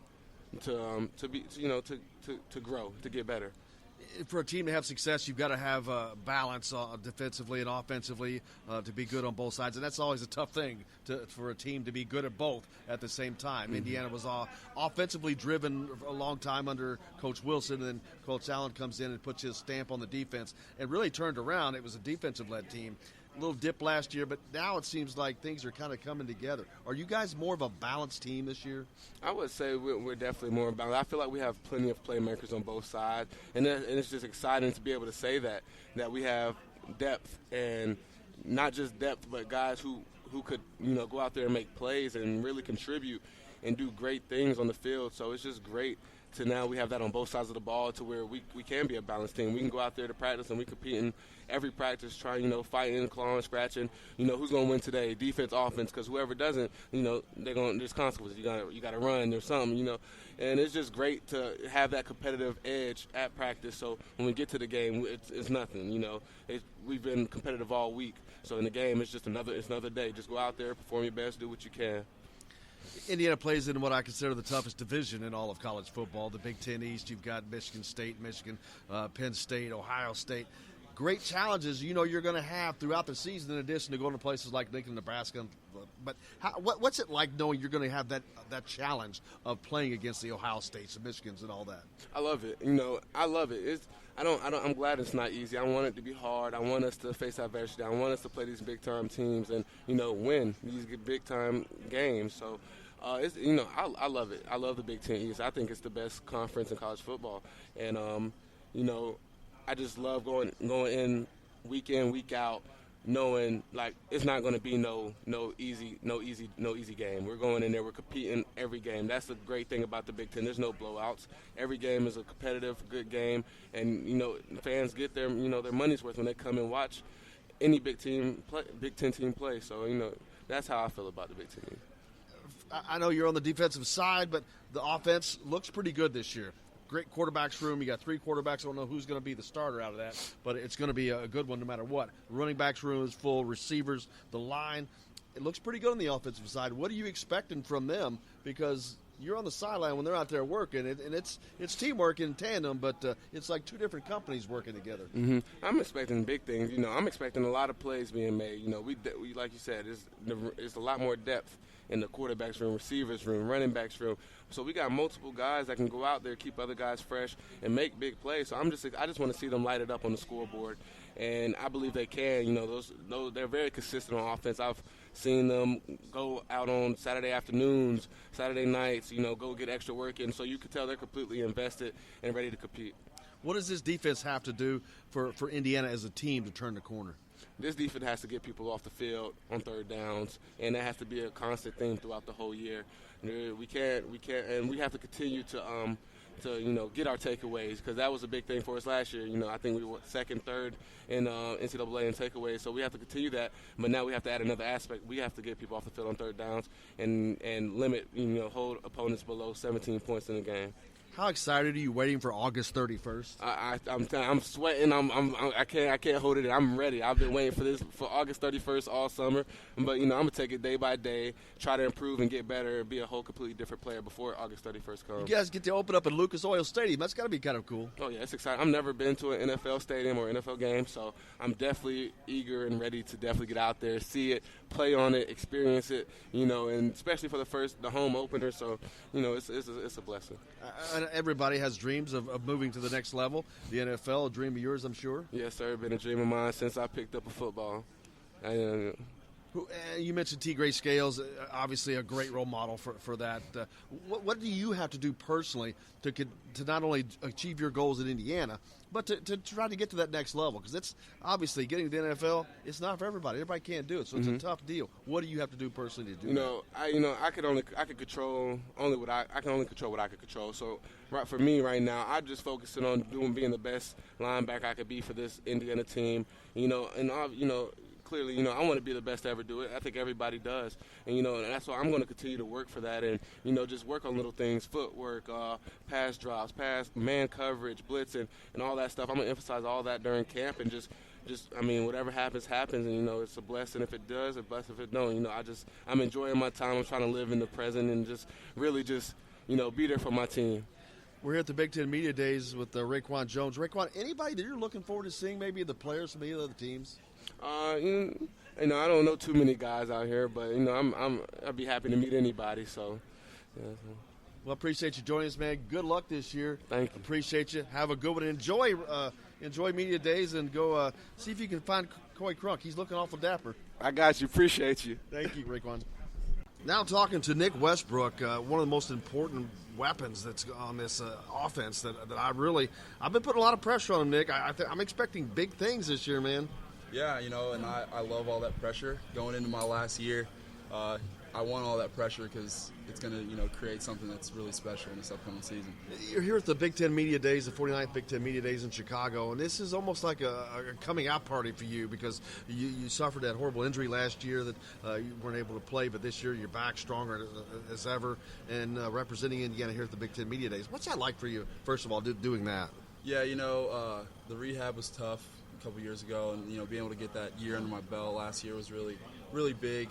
to grow, to get better.
For a team to have success, you've got to have balance defensively and offensively to be good on both sides, and that's always a tough thing for a team to be good at both at the same time. Mm-hmm. Indiana was offensively driven a long time under Coach Wilson, and then Coach Allen comes in and puts his stamp on the defense and really turned around. It was a defensive-led team. A little dip last year, but now it seems like things are kind of coming together. Are you guys more of a balanced team this year?
I would say we're definitely more balanced. I feel like we have plenty of playmakers on both sides, and it's just exciting to be able to say that we have depth, and not just depth, but guys who could go out there and make plays and really contribute and do great things on the field. So it's just great to now we have that on both sides of the ball to where we can be a balanced team. We can go out there to practice, and we compete in every practice, trying, fighting, clawing, scratching. Who's going to win today? Defense, offense, because whoever doesn't, there's consequences. You got to run. There's something, And it's just great to have that competitive edge at practice. So when we get to the game, it's nothing, We've been competitive all week. So in the game, it's another day. Just go out there, perform your best, do what you can.
Indiana plays in what I consider the toughest division in all of college football, the Big Ten East. You've got Michigan State, Penn State, Ohio State. Great challenges you're going to have throughout the season in addition to going to places like Lincoln, Nebraska. But what's it like knowing you're going to have that challenge of playing against the Ohio States, the Michigans, and all that?
I love it. I love it. I'm glad it's not easy. I want it to be hard. I want us to face adversity. I want us to play these big-time teams and, win these big-time games. So, I love it. I love the Big Ten East. I think it's the best conference in college football. And, I just love going in, week out, knowing like it's not going to be no easy game. We're going in there, we're competing every game. That's the great thing about the Big Ten. There's no blowouts. Every game is a competitive, good game, and fans get their their money's worth when they come and watch any Big Ten team play. So that's how I feel about the Big Ten.
I know you're on the defensive side, but the offense looks pretty good this year. Great quarterbacks room. You got 3 quarterbacks. I don't know who's going to be the starter out of that, but it's going to be a good one no matter what. The running backs room is full. Receivers, the line. It looks pretty good on the offensive side. What are you expecting from them? Because you're on the sideline when they're out there working, and it's teamwork in tandem, but it's like 2 different companies working together.
Mm-hmm. I'm expecting big things. I'm expecting a lot of plays being made. We like you said, it's a lot more depth in the quarterback's room, receivers room, running backs room. So we got multiple guys that can go out there, keep other guys fresh, and make big plays. So I just want to see them light it up on the scoreboard, and I believe they can. They're very consistent on offense. I've seen them go out on Saturday afternoons, Saturday nights, go get extra work in. So you can tell they're completely invested and ready to compete.
What does this defense have to do for Indiana as a team to turn the corner?
this defense has to get people off the field on third downs, and that has to be a constant theme throughout the whole year. We can't, and we have to continue to get our takeaways, because that was a big thing for us last year. I think we were second, third in NCAA in takeaways, so we have to continue that. But now we have to add another aspect. We have to get people off the field on third downs and limit, hold opponents below 17 points in the game.
How excited are you waiting for August 31st?
I'm sweating. I can't hold it in. I'm ready. I've been waiting for August 31st all summer. But I'm gonna take it day by day, try to improve and get better, and be a whole completely different player before August 31st comes.
You guys get to open up at Lucas Oil Stadium. That's got to be kind of cool.
Oh yeah, it's exciting. I've never been to an NFL stadium or NFL game, so I'm definitely eager and ready to definitely get out there, see it, play on it, experience it. And especially for the home opener. So it's a blessing.
Everybody has dreams of moving to the next level. The NFL, a dream of yours, I'm sure.
Yes, sir. Been a dream of mine since I picked up a football.
You mentioned T. Gray Scales, obviously a great role model for that. What do you have to do personally to not only achieve your goals in Indiana, but to try to get to that next level? Because it's obviously getting to the NFL. It's not for everybody. Everybody can't do it, so it's a tough deal. What do you have to do personally to do that?
I can control what I can control. So right for me right now, I'm just focusing on being the best linebacker I could be for this Indiana team. Clearly, I want to be the best to ever do it. I think everybody does. And that's why I'm going to continue to work for that and, just work on little things, footwork, pass drops, man coverage, blitzing, and all that stuff. I'm going to emphasize all that during camp and just whatever happens, and, it's a blessing if it does, a blessing if it don't. I'm enjoying my time. I'm trying to live in the present and really be there for my team.
We're here at the Big Ten Media Days with Reakwon Jones. Reakwon, anybody that you're looking forward to seeing, maybe the players from the other teams?
I don't know too many guys out here, but I'd be happy to meet anybody. So, yeah.
Well, appreciate you joining us, man. Good luck this year.
Thank you.
Appreciate you. Have a good one. Enjoy Media Days and go see if you can find Coy Cronk. He's looking awful dapper.
I got you. Appreciate you.
Thank you, Reakwon. Now talking to Nick Westbrook, one of the most important weapons that's on this offense that I've been putting a lot of pressure on him, Nick. I'm expecting big things this year, man.
Yeah, and I love all that pressure. Going into my last year, I want all that pressure because it's going to, create something that's really special in this upcoming season.
You're here at the Big Ten Media Days, the 49th Big Ten Media Days in Chicago, and this is almost like a coming out party for you because you suffered that horrible injury last year that you weren't able to play, but this year you're back stronger as ever and representing Indiana here at the Big Ten Media Days. What's that like for you, first of all, doing that?
Yeah, the rehab was tough a couple years ago, and being able to get that year under my belt last year was really big.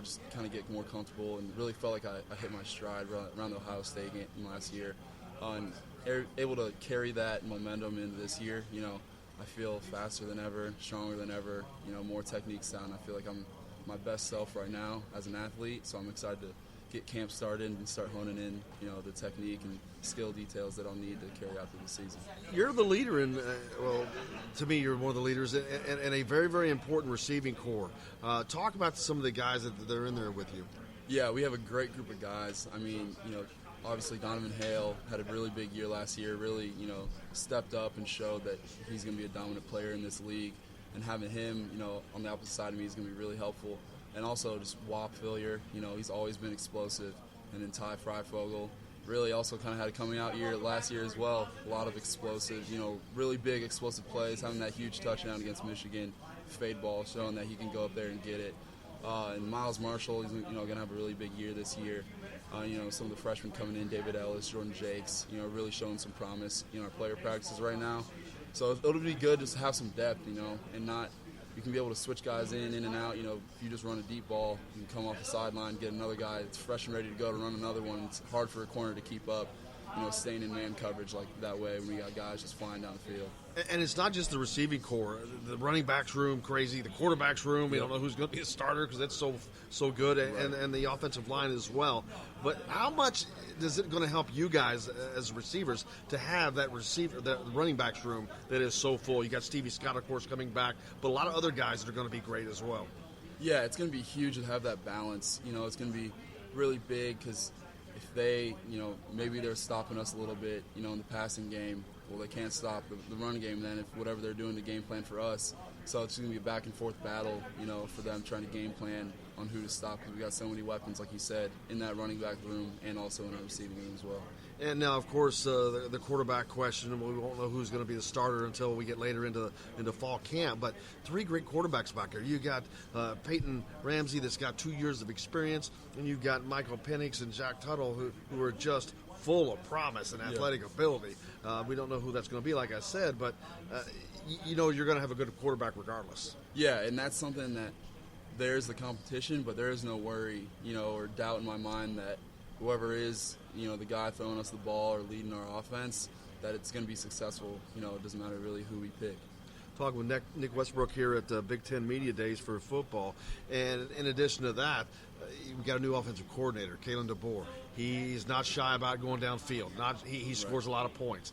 Just kind of get more comfortable, and really felt like I hit my stride around the Ohio State game last year, and able to carry that momentum into this year. I feel faster than ever, stronger than ever. More technique sound. I feel like I'm my best self right now as an athlete, so I'm excited to get camp started and start honing in, the technique and skill details that I'll need to carry out through the season.
You're the leader in, to me, you're one of the leaders in a very, very important receiving core. Talk about some of the guys that are in there with you.
Yeah, we have a great group of guys. Obviously Donovan Hale had a really big year last year, really, stepped up and showed that he's going to be a dominant player in this league. And having him, on the opposite side of me is going to be really helpful. And also just Wap Fillier, he's always been explosive. And then Ty Freifogel, really also kind of had a coming out year last year as well. A lot of explosive, really big explosive plays, having that huge touchdown against Michigan, fade ball, showing that he can go up there and get it. And Miles Marshall, he's going to have a really big year this year. Some of the freshmen coming in, David Ellis, Jordan Jakes, really showing some promise, our player practices right now. So it'll be good just to have some depth, and not – you can be able to switch guys in and out. If you just run a deep ball, you can come off the sideline, get another guy that's fresh and ready to go to run another one. It's hard for a corner to keep up, staying in man coverage like that way when we got guys just flying down the field.
And it's not just the receiving core. The running backs room, crazy. The quarterback's room, we don't know who's going to be a starter because that's so good, and the offensive line as well. But how much is it going to help you guys as receivers to have that running backs room that is so full? You got Stevie Scott, of course, coming back, but a lot of other guys that are going to be great as well.
Yeah, it's going to be huge to have that balance. It's going to be really big because if they, maybe they're stopping us a little bit, in the passing game. Well, they can't stop the run game then if whatever they're doing the game plan for us, So it's going to be a back and forth battle, for them trying to game plan on who to stop, because we got so many weapons, like you said, in that running back room and also in our receiving room as well.
And now, of course, the quarterback question, we won't know who's going to be the starter until we get later into fall camp. But 3 great quarterbacks back there. You got Peyton Ramsey, that's got 2 years of experience, and you've got Michael Penix and Jack Tuttle, who are just full of promise and athletic ability. We don't know who that's going to be, like I said, but you're going to have a good quarterback regardless.
Yeah, and that's something that there's the competition, but there is no worry, or doubt in my mind that whoever is, the guy throwing us the ball or leading our offense, that it's going to be successful. It doesn't matter really who we pick.
Talking with Nick Westb here at B1G Media Days for football. And in addition to that, we got a new offensive coordinator, Kalen DeBoer. He's not shy about going downfield. He scores a lot of points.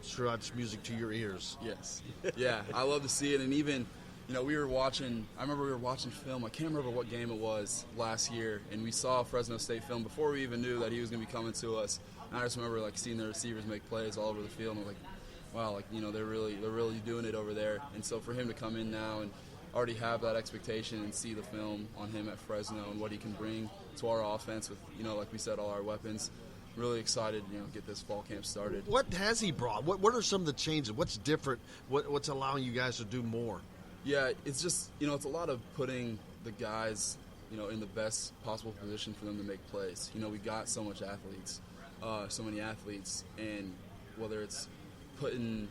Sure, that's music to your ears.
Yes. Yeah, I love to see it. And even, I remember we were watching film. I can't remember what game it was last year, and we saw Fresno State film before we even knew that he was going to be coming to us. And I just remember seeing the receivers make plays all over the field, and I was like, wow, they're really doing it over there. And so for him to come in now and already have that expectation and see the film on him at Fresno and what he can bring to our offense with, like we said, all our weapons. Really excited, get this fall camp started.
What has he brought? What are some of the changes? What's different? What's allowing you guys to do more?
Yeah, it's just, it's a lot of putting the guys, in the best possible position for them to make plays. We got so many athletes, and whether it's putting,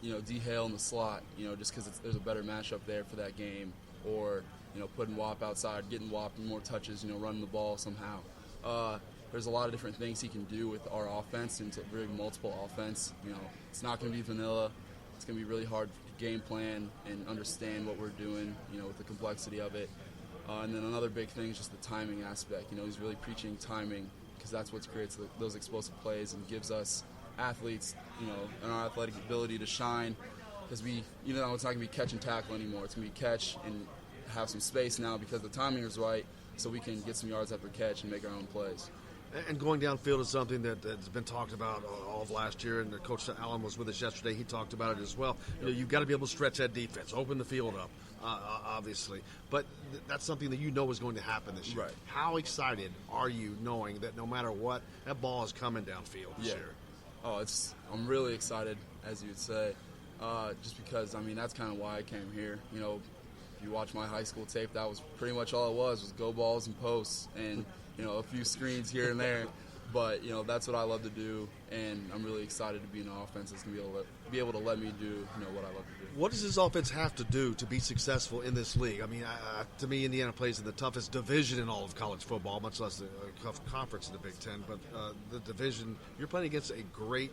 D. Hale in the slot, just because there's a better matchup there for that game, or, putting Wap outside, getting Wap more touches, running the ball somehow. There's a lot of different things he can do with our offense, and to bring multiple offense. It's not going to be vanilla. It's going to be really hard to game plan and understand what we're doing, with the complexity of it. And then another big thing is just the timing aspect. He's really preaching timing, because that's what creates those explosive plays and gives us athletes, and our athletic ability to shine. Because it's not going to be catch and tackle anymore. It's going to be catch and have some space now because the timing is right, so we can get some yards after catch and make our own plays.
And going downfield is something that's been talked about all of last year, and Coach Allen was with us yesterday. He talked about it as well. You've got to be able to stretch that defense, open the field up, obviously. But that's something that is going to happen this year.
Right.
How excited are you knowing that no matter what, that ball is coming downfield this year?
Oh, I'm really excited, as you would say, just because, that's kind of why I came here. If you watch my high school tape, that was pretty much all it was go balls and posts and, a few screens here and there. But, that's what I love to do, and I'm really excited to be in an offense that's going to be able to let me do, what I love to do.
What does this offense have to do to be successful in this league? To me, Indiana plays in the toughest division in all of college football, much less the tough conference in the Big Ten. But the division, you're playing against a great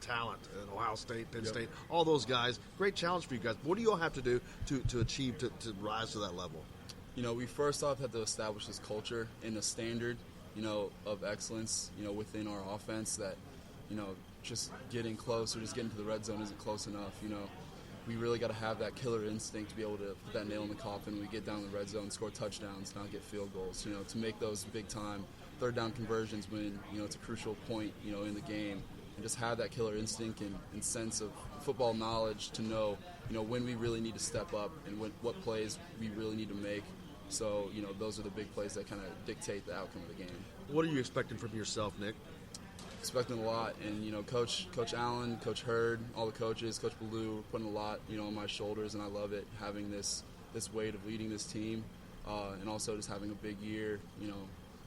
talent in Ohio State, Penn State, all those guys. Great challenge for you guys. What do you all have to do to achieve to rise to that level?
We first off have to establish this culture and a standard, of excellence, within our offense that, just getting close or just getting to the red zone isn't close enough. We really got to have that killer instinct to be able to put that nail in the coffin when we get down the red zone, score touchdowns, not get field goals, to make those big-time third down conversions when, it's a crucial point, in the game. And just have that killer instinct and sense of football knowledge to know, when we really need to step up and what plays we really need to make. So, those are the big plays that kind of dictate the outcome of the game.
What are you expecting from yourself, Nick?
Expecting a lot, and Coach Allen, Coach Hurd, all the coaches, Coach Ballou, putting a lot, on my shoulders, and I love it, having this weight of leading this team, and also just having a big year,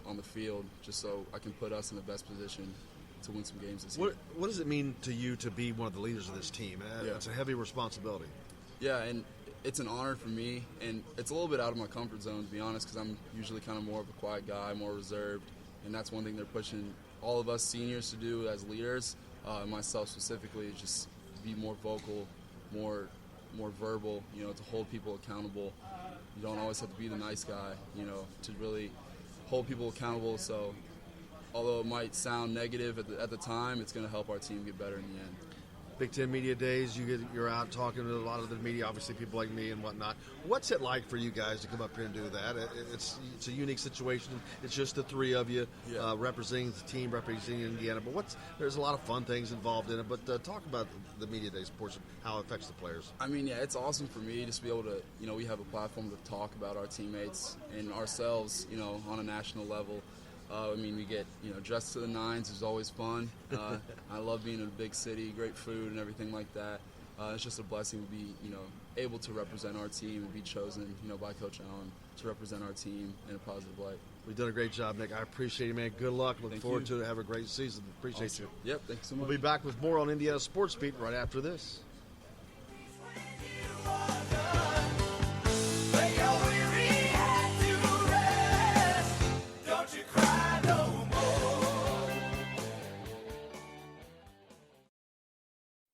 on the field, just so I can put us in the best position to win some games this year.
What does it mean to you to be one of the leaders of this team? It's a heavy responsibility.
Yeah, and it's an honor for me, and it's a little bit out of my comfort zone, to be honest, because I'm usually kind of more of a quiet guy, more reserved, and that's one thing they're pushing all of us seniors to do as leaders, myself specifically, is just be more vocal, more verbal, to hold people accountable. You don't always have to be the nice guy, to really hold people accountable. So although it might sound negative at the time, it's going to help our team get better in the end.
Big Ten Media Days, you're out talking to a lot of the media, obviously people like me and whatnot. What's it like for you guys to come up here and do that? It's a unique situation. It's just the three of you representing the team, representing Indiana. But there's a lot of fun things involved in it. But talk about the Media Days portion, how it affects the players.
I mean, yeah, it's awesome for me just to be able to, we have a platform to talk about our teammates and ourselves, on a national level. We get, dressed to the nines is always fun. I love being in a big city, great food and everything like that. It's just a blessing to be, able to represent our team and be chosen, by Coach Allen to represent our team in a positive light.
We've done a great job, Nick. I appreciate you, man. Good luck. Looking forward to it. Have a great season. Appreciate you.
Yep, thank you so much.
We'll be back with more on Indiana Sports Beat right after this.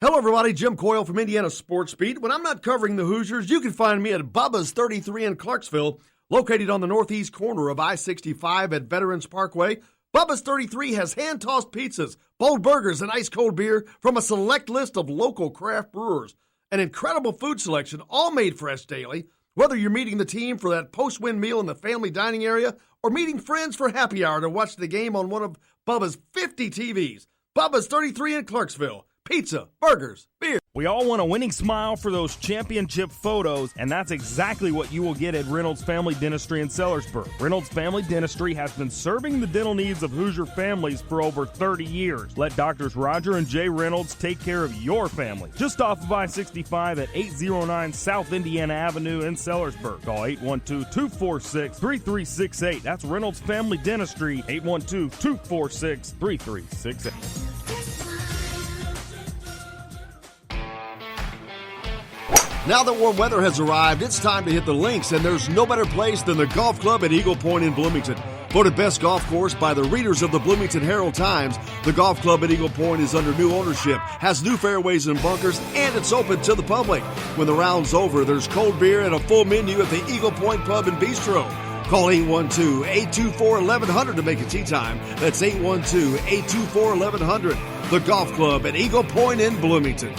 Hello, everybody. Jim Coyle from Indiana Sports Beat. When I'm not covering the Hoosiers, you can find me at Bubba's 33 in Clarksville, located on the northeast corner of I-65 at Veterans Parkway. Bubba's 33 has hand-tossed pizzas, bold burgers, and ice-cold beer from a select list of local craft brewers. An incredible food selection, all made fresh daily. Whether you're meeting the team for that post-win meal in the family dining area or meeting friends for happy hour to watch the game on one of Bubba's 50 TVs. Bubba's 33 in Clarksville. Pizza, burgers, beer.
We all want a winning smile for those championship photos, and that's exactly what you will get at Reynolds Family Dentistry in Sellersburg. Reynolds Family Dentistry has been serving the dental needs of Hoosier families for over 30 years. Let Doctors Roger and Jay Reynolds take care of your family. Just off of I-65 at 809 South Indiana Avenue in Sellersburg. Call 812-246-3368. That's Reynolds Family Dentistry, 812-246-3368.
Now that warm weather has arrived, it's time to hit the links, and there's no better place than the golf club at Eagle Point in Bloomington. Voted best golf course by the readers of the Bloomington Herald-Times, the golf club at Eagle Point is under new ownership, has new fairways and bunkers, and it's open to the public. When the round's over, there's cold beer and a full menu at the Eagle Point Pub and Bistro. Call 812-824-1100 to make a tee time. That's 812-824-1100. The golf club at Eagle Point in Bloomington.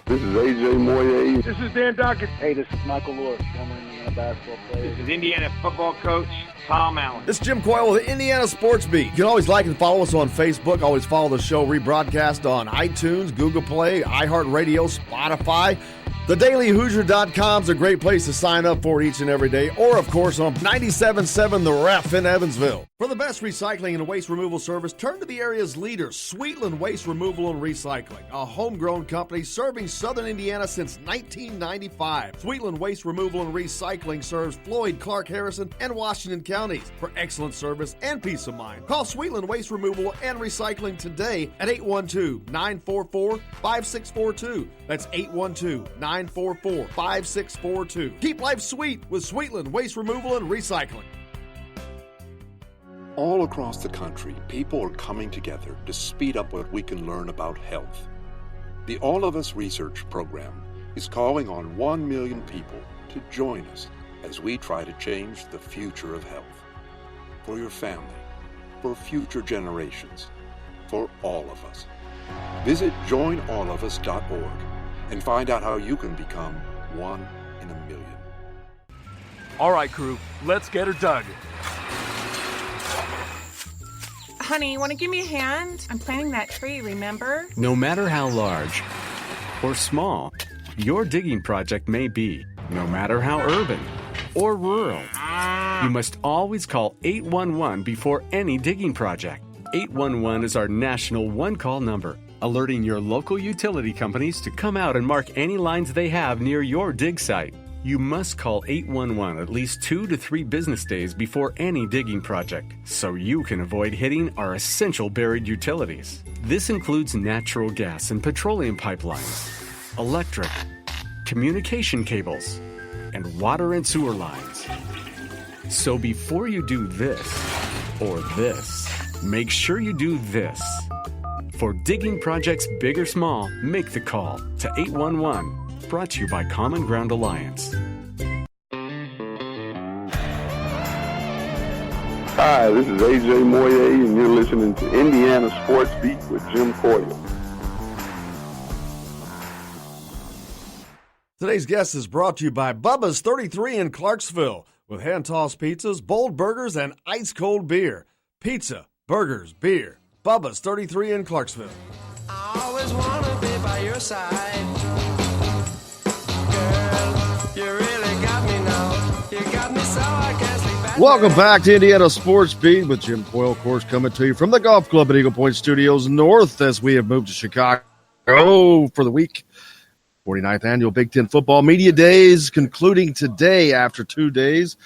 This is A.J. Moyer.
This is Dan Dockett. Hey, this is Michael Lord, former Indiana basketball player.
This is Indiana football coach Tom Allen.
This is Jim Coyle with the Indiana Sports Beat. You can always like and follow us on Facebook. Always follow the show rebroadcast on iTunes, Google Play, iHeartRadio, Spotify. TheDailyHoosier.com is a great place to sign up for each and every day, or, of course, on 97.7 The Ref in Evansville. For the best recycling and waste removal service, turn to the area's leader, Sweetland Waste Removal and Recycling, a homegrown company serving southern Indiana since 1995. Sweetland Waste Removal and Recycling serves Floyd, Clark, Harrison, and Washington counties. For excellent service and peace of mind, call Sweetland Waste Removal and Recycling today at 812-944-5642. That's 812-944-5642. Keep life sweet with Sweetland Waste Removal and Recycling.
All across the country, people are coming together to speed up what we can learn about health. The All of Us Research Program is calling on 1 million people to join us as we try to change the future of health. For your family, for future generations, for all of us. Visit joinallofus.org and find out how you can become 1 in a million.
All right, crew, let's get her dug.
Honey, want to give me a hand? I'm planting that tree, remember?
No matter how large or small your digging project may be, no matter how urban or rural, you must always call 811 before any digging project. 811 is our national one-call number, alerting your local utility companies to come out and mark any lines they have near your dig site. You must call 811 at least 2 to 3 business days before any digging project, so you can avoid hitting our essential buried utilities. This includes natural gas and petroleum pipelines, electric, communication cables, and water and sewer lines. So before you do this or this, make sure you do this. For digging projects big or small, make the call to 811. Brought to you by Common Ground Alliance.
Hi, this is A.J. Moyer, and you're listening to Indiana Sports Beat with Jim Coyle.
Today's guest is brought to you by Bubba's 33 in Clarksville with hand-tossed pizzas, bold burgers, and ice-cold beer. Pizza, burgers, beer. Bubba's 33 in Clarksville.
I always want to be by your side. Girl, you really got me now. You got me so I can't sleep at
Welcome back to Indiana Sports Beat with Jim Coyle, of course, coming to you from the Golf Club at Eagle Point Studios North as we have moved to Chicago for the week. 49th Annual Big Ten Football Media Days concluding today after 2 days.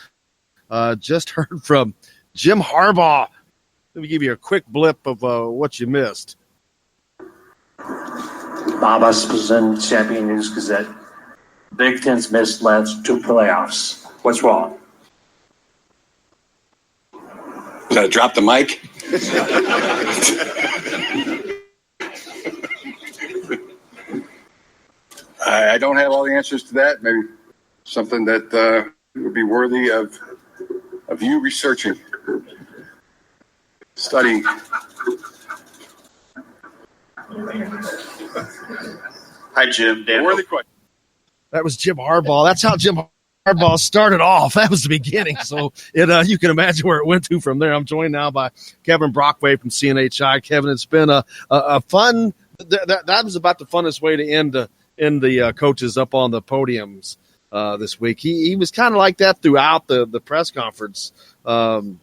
Just heard from Jim Harbaugh. Let me give you a quick blip of what you missed.
Bob Us in Champion News Gazette. Big Ten's missed last 2 playoffs. What's wrong?
Gotta drop the mic. I don't have all the answers to that. Maybe something that would be worthy of you researching, studying.
Hi, Jim. Dan.
Worthy question.
That was Jim Harbaugh. That's how Jim Harbaugh started off. That was the beginning. So you can imagine where it went to from there. I'm joined now by Kevin Brockway from CNHI. Kevin, it's been a fun that was about the funnest way to end the coaches up on the podiums this week. He was kind of like that throughout the press conference. Some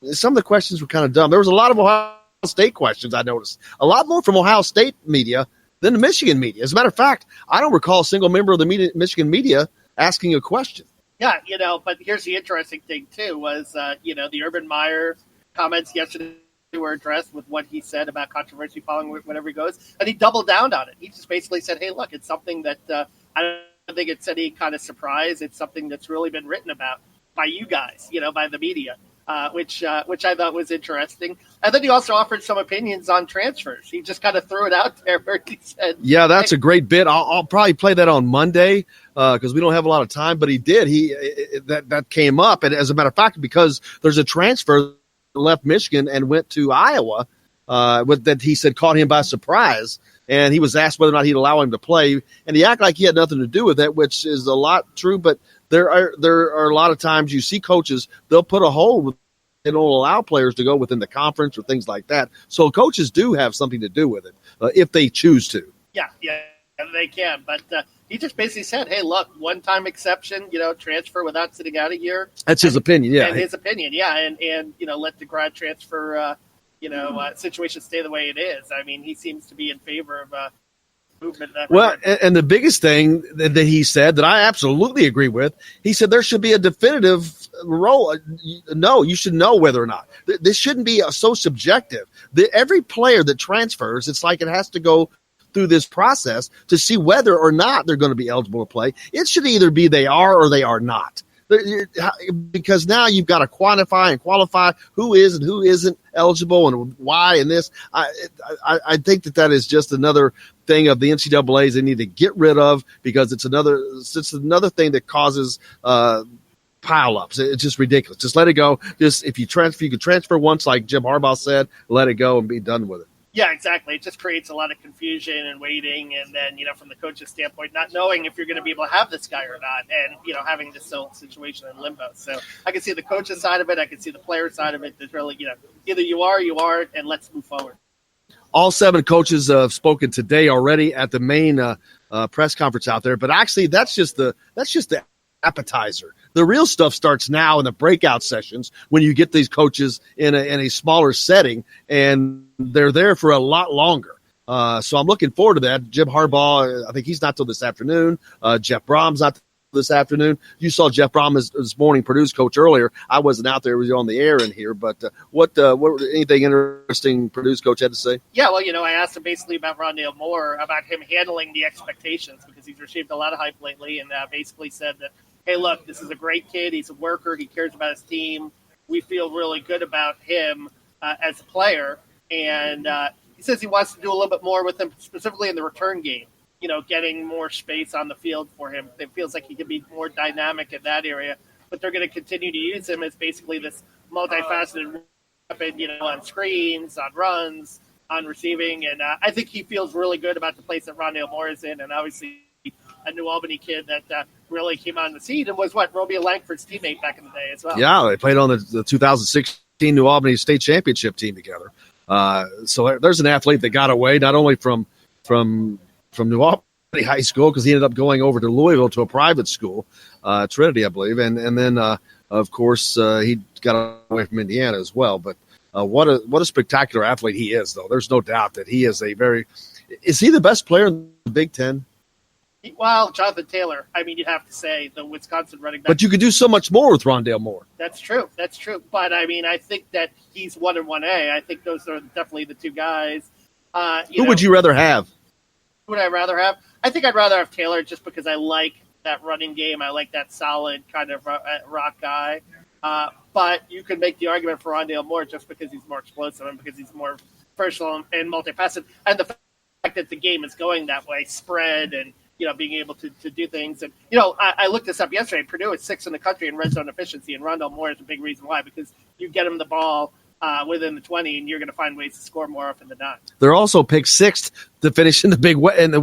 of the questions were kind of dumb. There was a lot of Ohio State questions, I noticed. A lot more from Ohio State media than the Michigan media. As a matter of fact, I don't recall a single member of the Michigan media asking a question.
Yeah, but here's the interesting thing, too, was, the Urban Meyer comments yesterday were addressed with what he said about controversy following whatever he goes, and he doubled down on it. He just basically said, hey, look, it's something that I don't think it's any kind of surprise. It's something that's really been written about by you guys, by the media, which I thought was interesting. And then he also offered some opinions on transfers. He just kind of threw it out there where he said,
yeah, that's a great bit. I'll probably play that on Monday because we don't have a lot of time, but he did. That came up. And as a matter of fact, because there's a transfer left Michigan and went to Iowa, that he said caught him by surprise. And he was asked whether or not he'd allow him to play. And he acted like he had nothing to do with it, which is a lot true. But there are a lot of times you see coaches, they'll put a hold. They don't allow players to go within the conference or things like that. So coaches do have something to do with it if they choose to.
Yeah, they can. But he just basically said, hey, look, one-time exception, transfer without sitting out a year.
That's his opinion, yeah.
And his opinion, yeah. And let the grad transfer, situation stay the way it is. I mean, he seems to be in favor of movement.
Well, and the biggest thing that he said that I absolutely agree with, he said there should be a definitive role. No, you should know whether or not. This shouldn't be so subjective. Every player that transfers, it's like it has to go through this process to see whether or not they're going to be eligible to play. It should either be they are or they are not. Because now you've got to quantify and qualify who is and who isn't eligible and why and this. I think that is just another thing of the NCAA's they need to get rid of because it's another thing that causes pile-ups. It's just ridiculous. Just let it go. Just if you could transfer once, like Jim Harbaugh said, let it go and be done with it.
Yeah, exactly. It just creates a lot of confusion and waiting, and then from the coach's standpoint, not knowing if you're going to be able to have this guy or not, and having this whole situation in limbo. So I can see the coach's side of it. I can see the player side of it. There's really either you are, you aren't, and let's move forward.
All 7 coaches have spoken today already at the main press conference out there, but actually that's just the appetizer. The real stuff starts now in the breakout sessions when you get these coaches in a smaller setting, and they're there for a lot longer. So I'm looking forward to that. Jim Harbaugh, I think he's not till this afternoon. Jeff Brom's not this afternoon. You saw Jeff Brom this morning, Purdue's coach earlier. I wasn't out there; was on the air in here. But what anything interesting Purdue's coach had to say?
Yeah, well, I asked him basically about Rondale Moore, about him handling the expectations because he's received a lot of hype lately, and basically said that, hey, look, this is a great kid. He's a worker. He cares about his team. We feel really good about him as a player. And he says he wants to do a little bit more with him, specifically in the return game, getting more space on the field for him. It feels like he could be more dynamic in that area. But they're going to continue to use him as basically this multifaceted weapon, on screens, on runs, on receiving. And I think he feels really good about the place that Rondale Moore is in. And obviously New Albany kid that really came on the scene and was Romeo Langford's teammate back in the day as well.
Yeah, they played on the 2016 New Albany State Championship team together. So there's an athlete that got away not only from New Albany High School, because he ended up going over to Louisville to a private school, Trinity, I believe, and then of course he got away from Indiana as well. But what a spectacular athlete he is, though. There's no doubt that he is is he the best player in the Big Ten?
Well, Jonathan Taylor, I mean, you'd have to say the Wisconsin running back.
But you could do so much more with Rondale Moore.
That's true. But, I mean, I think that he's 1 and 1A. I think those are definitely the two guys.
Who would you rather have?
Who would I rather have? I think I'd rather have Taylor just because I like that running game. I like that solid kind of rock guy. But you could make the argument for Rondale Moore just because he's more explosive and because he's more versatile and multifaceted. And the fact that the game is going that way, spread and, being able to do things. And, I looked this up yesterday. Purdue is 6th in the country in red zone efficiency, and Rondale Moore is a big reason why, because you get him the ball within the 20, and you're going to find ways to score more often than not.
They're also picked 6th to finish in the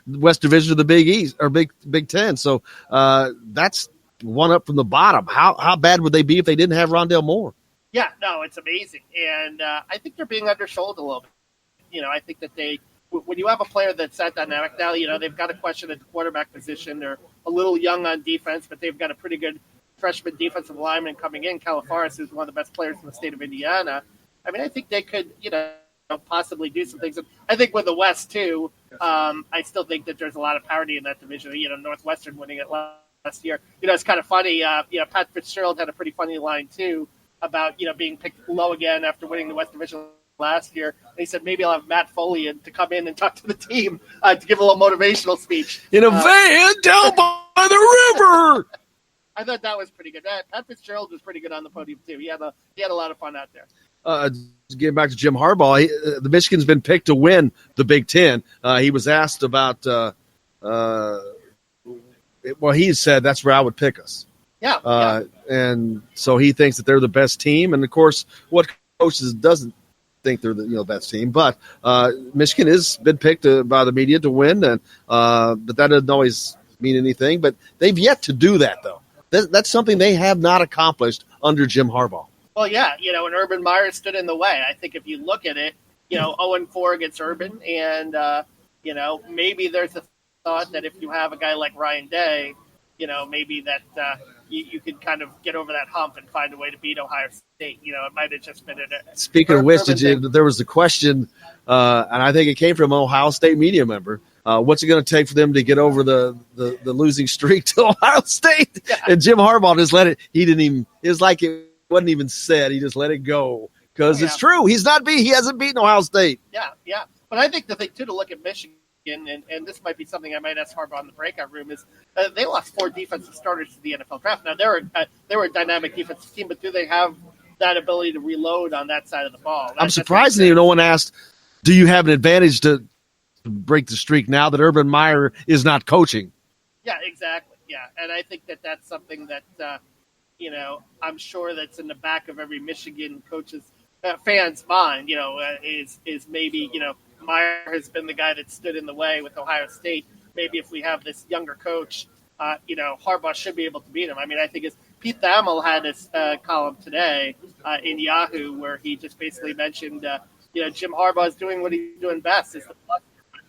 West Division of the Big East or Big Ten. So that's one up from the bottom. How bad would they be if they didn't have Rondale Moore?
Yeah, no, it's amazing, and I think they're being undersold a little bit. I think that when you have a player that's that dynamic now, they've got a question at the quarterback position. They're a little young on defense, but they've got a pretty good freshman defensive lineman coming in, Califaris, who's one of the best players in the state of Indiana. I mean, I think they could, possibly do some things. And I think with the West, too, I still think that there's a lot of parity in that division. Northwestern winning it last year. It's kind of funny. Pat Fitzgerald had a pretty funny line, too, about, being picked low again after winning the West Division last year. And he said, maybe I'll have Matt Foley to come in and talk to the team to give a little motivational speech.
In a van down by the river!
I thought that was pretty good. Pat Fitzgerald was pretty good on the podium, too. He had a lot of fun out there.
Getting back to Jim Harbaugh, the Michigan's been picked to win the Big Ten. He was asked about, he said that's where I would pick us.
Yeah.
And so he thinks that they're the best team. And, of course, what coaches doesn't think they're the best team. But Michigan has been picked by the media to win, and but that doesn't always mean anything. But they've yet to do that, though. That's something they have not accomplished under Jim Harbaugh.
Well, yeah, and Urban Meyer stood in the way. I think if you look at it, 0-4 against Urban, and, maybe there's a thought that if you have a guy like Ryan Day, maybe that you could kind of get over that hump and find a way to beat Ohio State. It might have just been
Speaking of which, there was a question, and I think it came from an Ohio State media member. What's it going to take for them to get over the losing streak to Ohio State? Yeah. And Jim Harbaugh just let it. He didn't even. It was like it wasn't even said. He just let it go because it's true. He hasn't beaten Ohio State.
Yeah. But I think the thing too to look at Michigan, and this might be something I might ask Harbaugh in the breakout room, is they lost 4 defensive starters to the NFL draft. Now they were a dynamic defensive team, but do they have that ability to reload on that side of the ball?
I'm surprised no one asked, do you have an advantage to break the streak now that Urban Meyer is not coaching?
Yeah, exactly. Yeah, and I think that that's something that I'm sure that's in the back of every Michigan coach's fan's mind. Is maybe Meyer has been the guy that stood in the way with Ohio State. Maybe if we have this younger coach, Harbaugh should be able to beat him. I mean, I think Pete Thamel had his column today in Yahoo where he just basically mentioned, Jim Harbaugh is doing what he's doing best. Is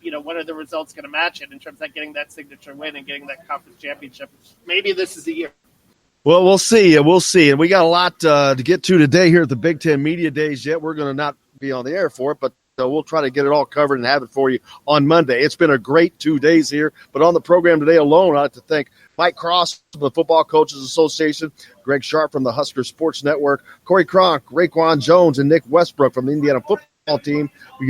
when are the results going to match it in terms of getting that signature win and getting that conference championship? Maybe this is the year.
Well, we'll see. And we got a lot to get to today here at the Big Ten Media Days yet. We're going to not be on the air for it, but we'll try to get it all covered and have it for you on Monday. It's been a great 2 days here, but on the program today alone, I'd like to thank Mike Cross from the Football Coaches Association, Greg Sharp from the Husker Sports Network, Coy Cronk, Reakwon Jones, and Nick Westb from the Indiana Football Team. We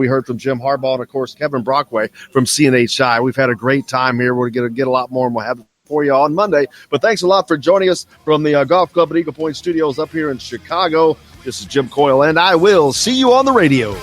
heard from Jim Harbaugh and, of course, Kevin Brockway from CNHI. We've had a great time here. We're going to get a lot more, and we'll have it for you on Monday. But thanks a lot for joining us from the Golf Club at Eagle Point Studios up here in Chicago. This is Jim Coyle, and I will see you on the radio.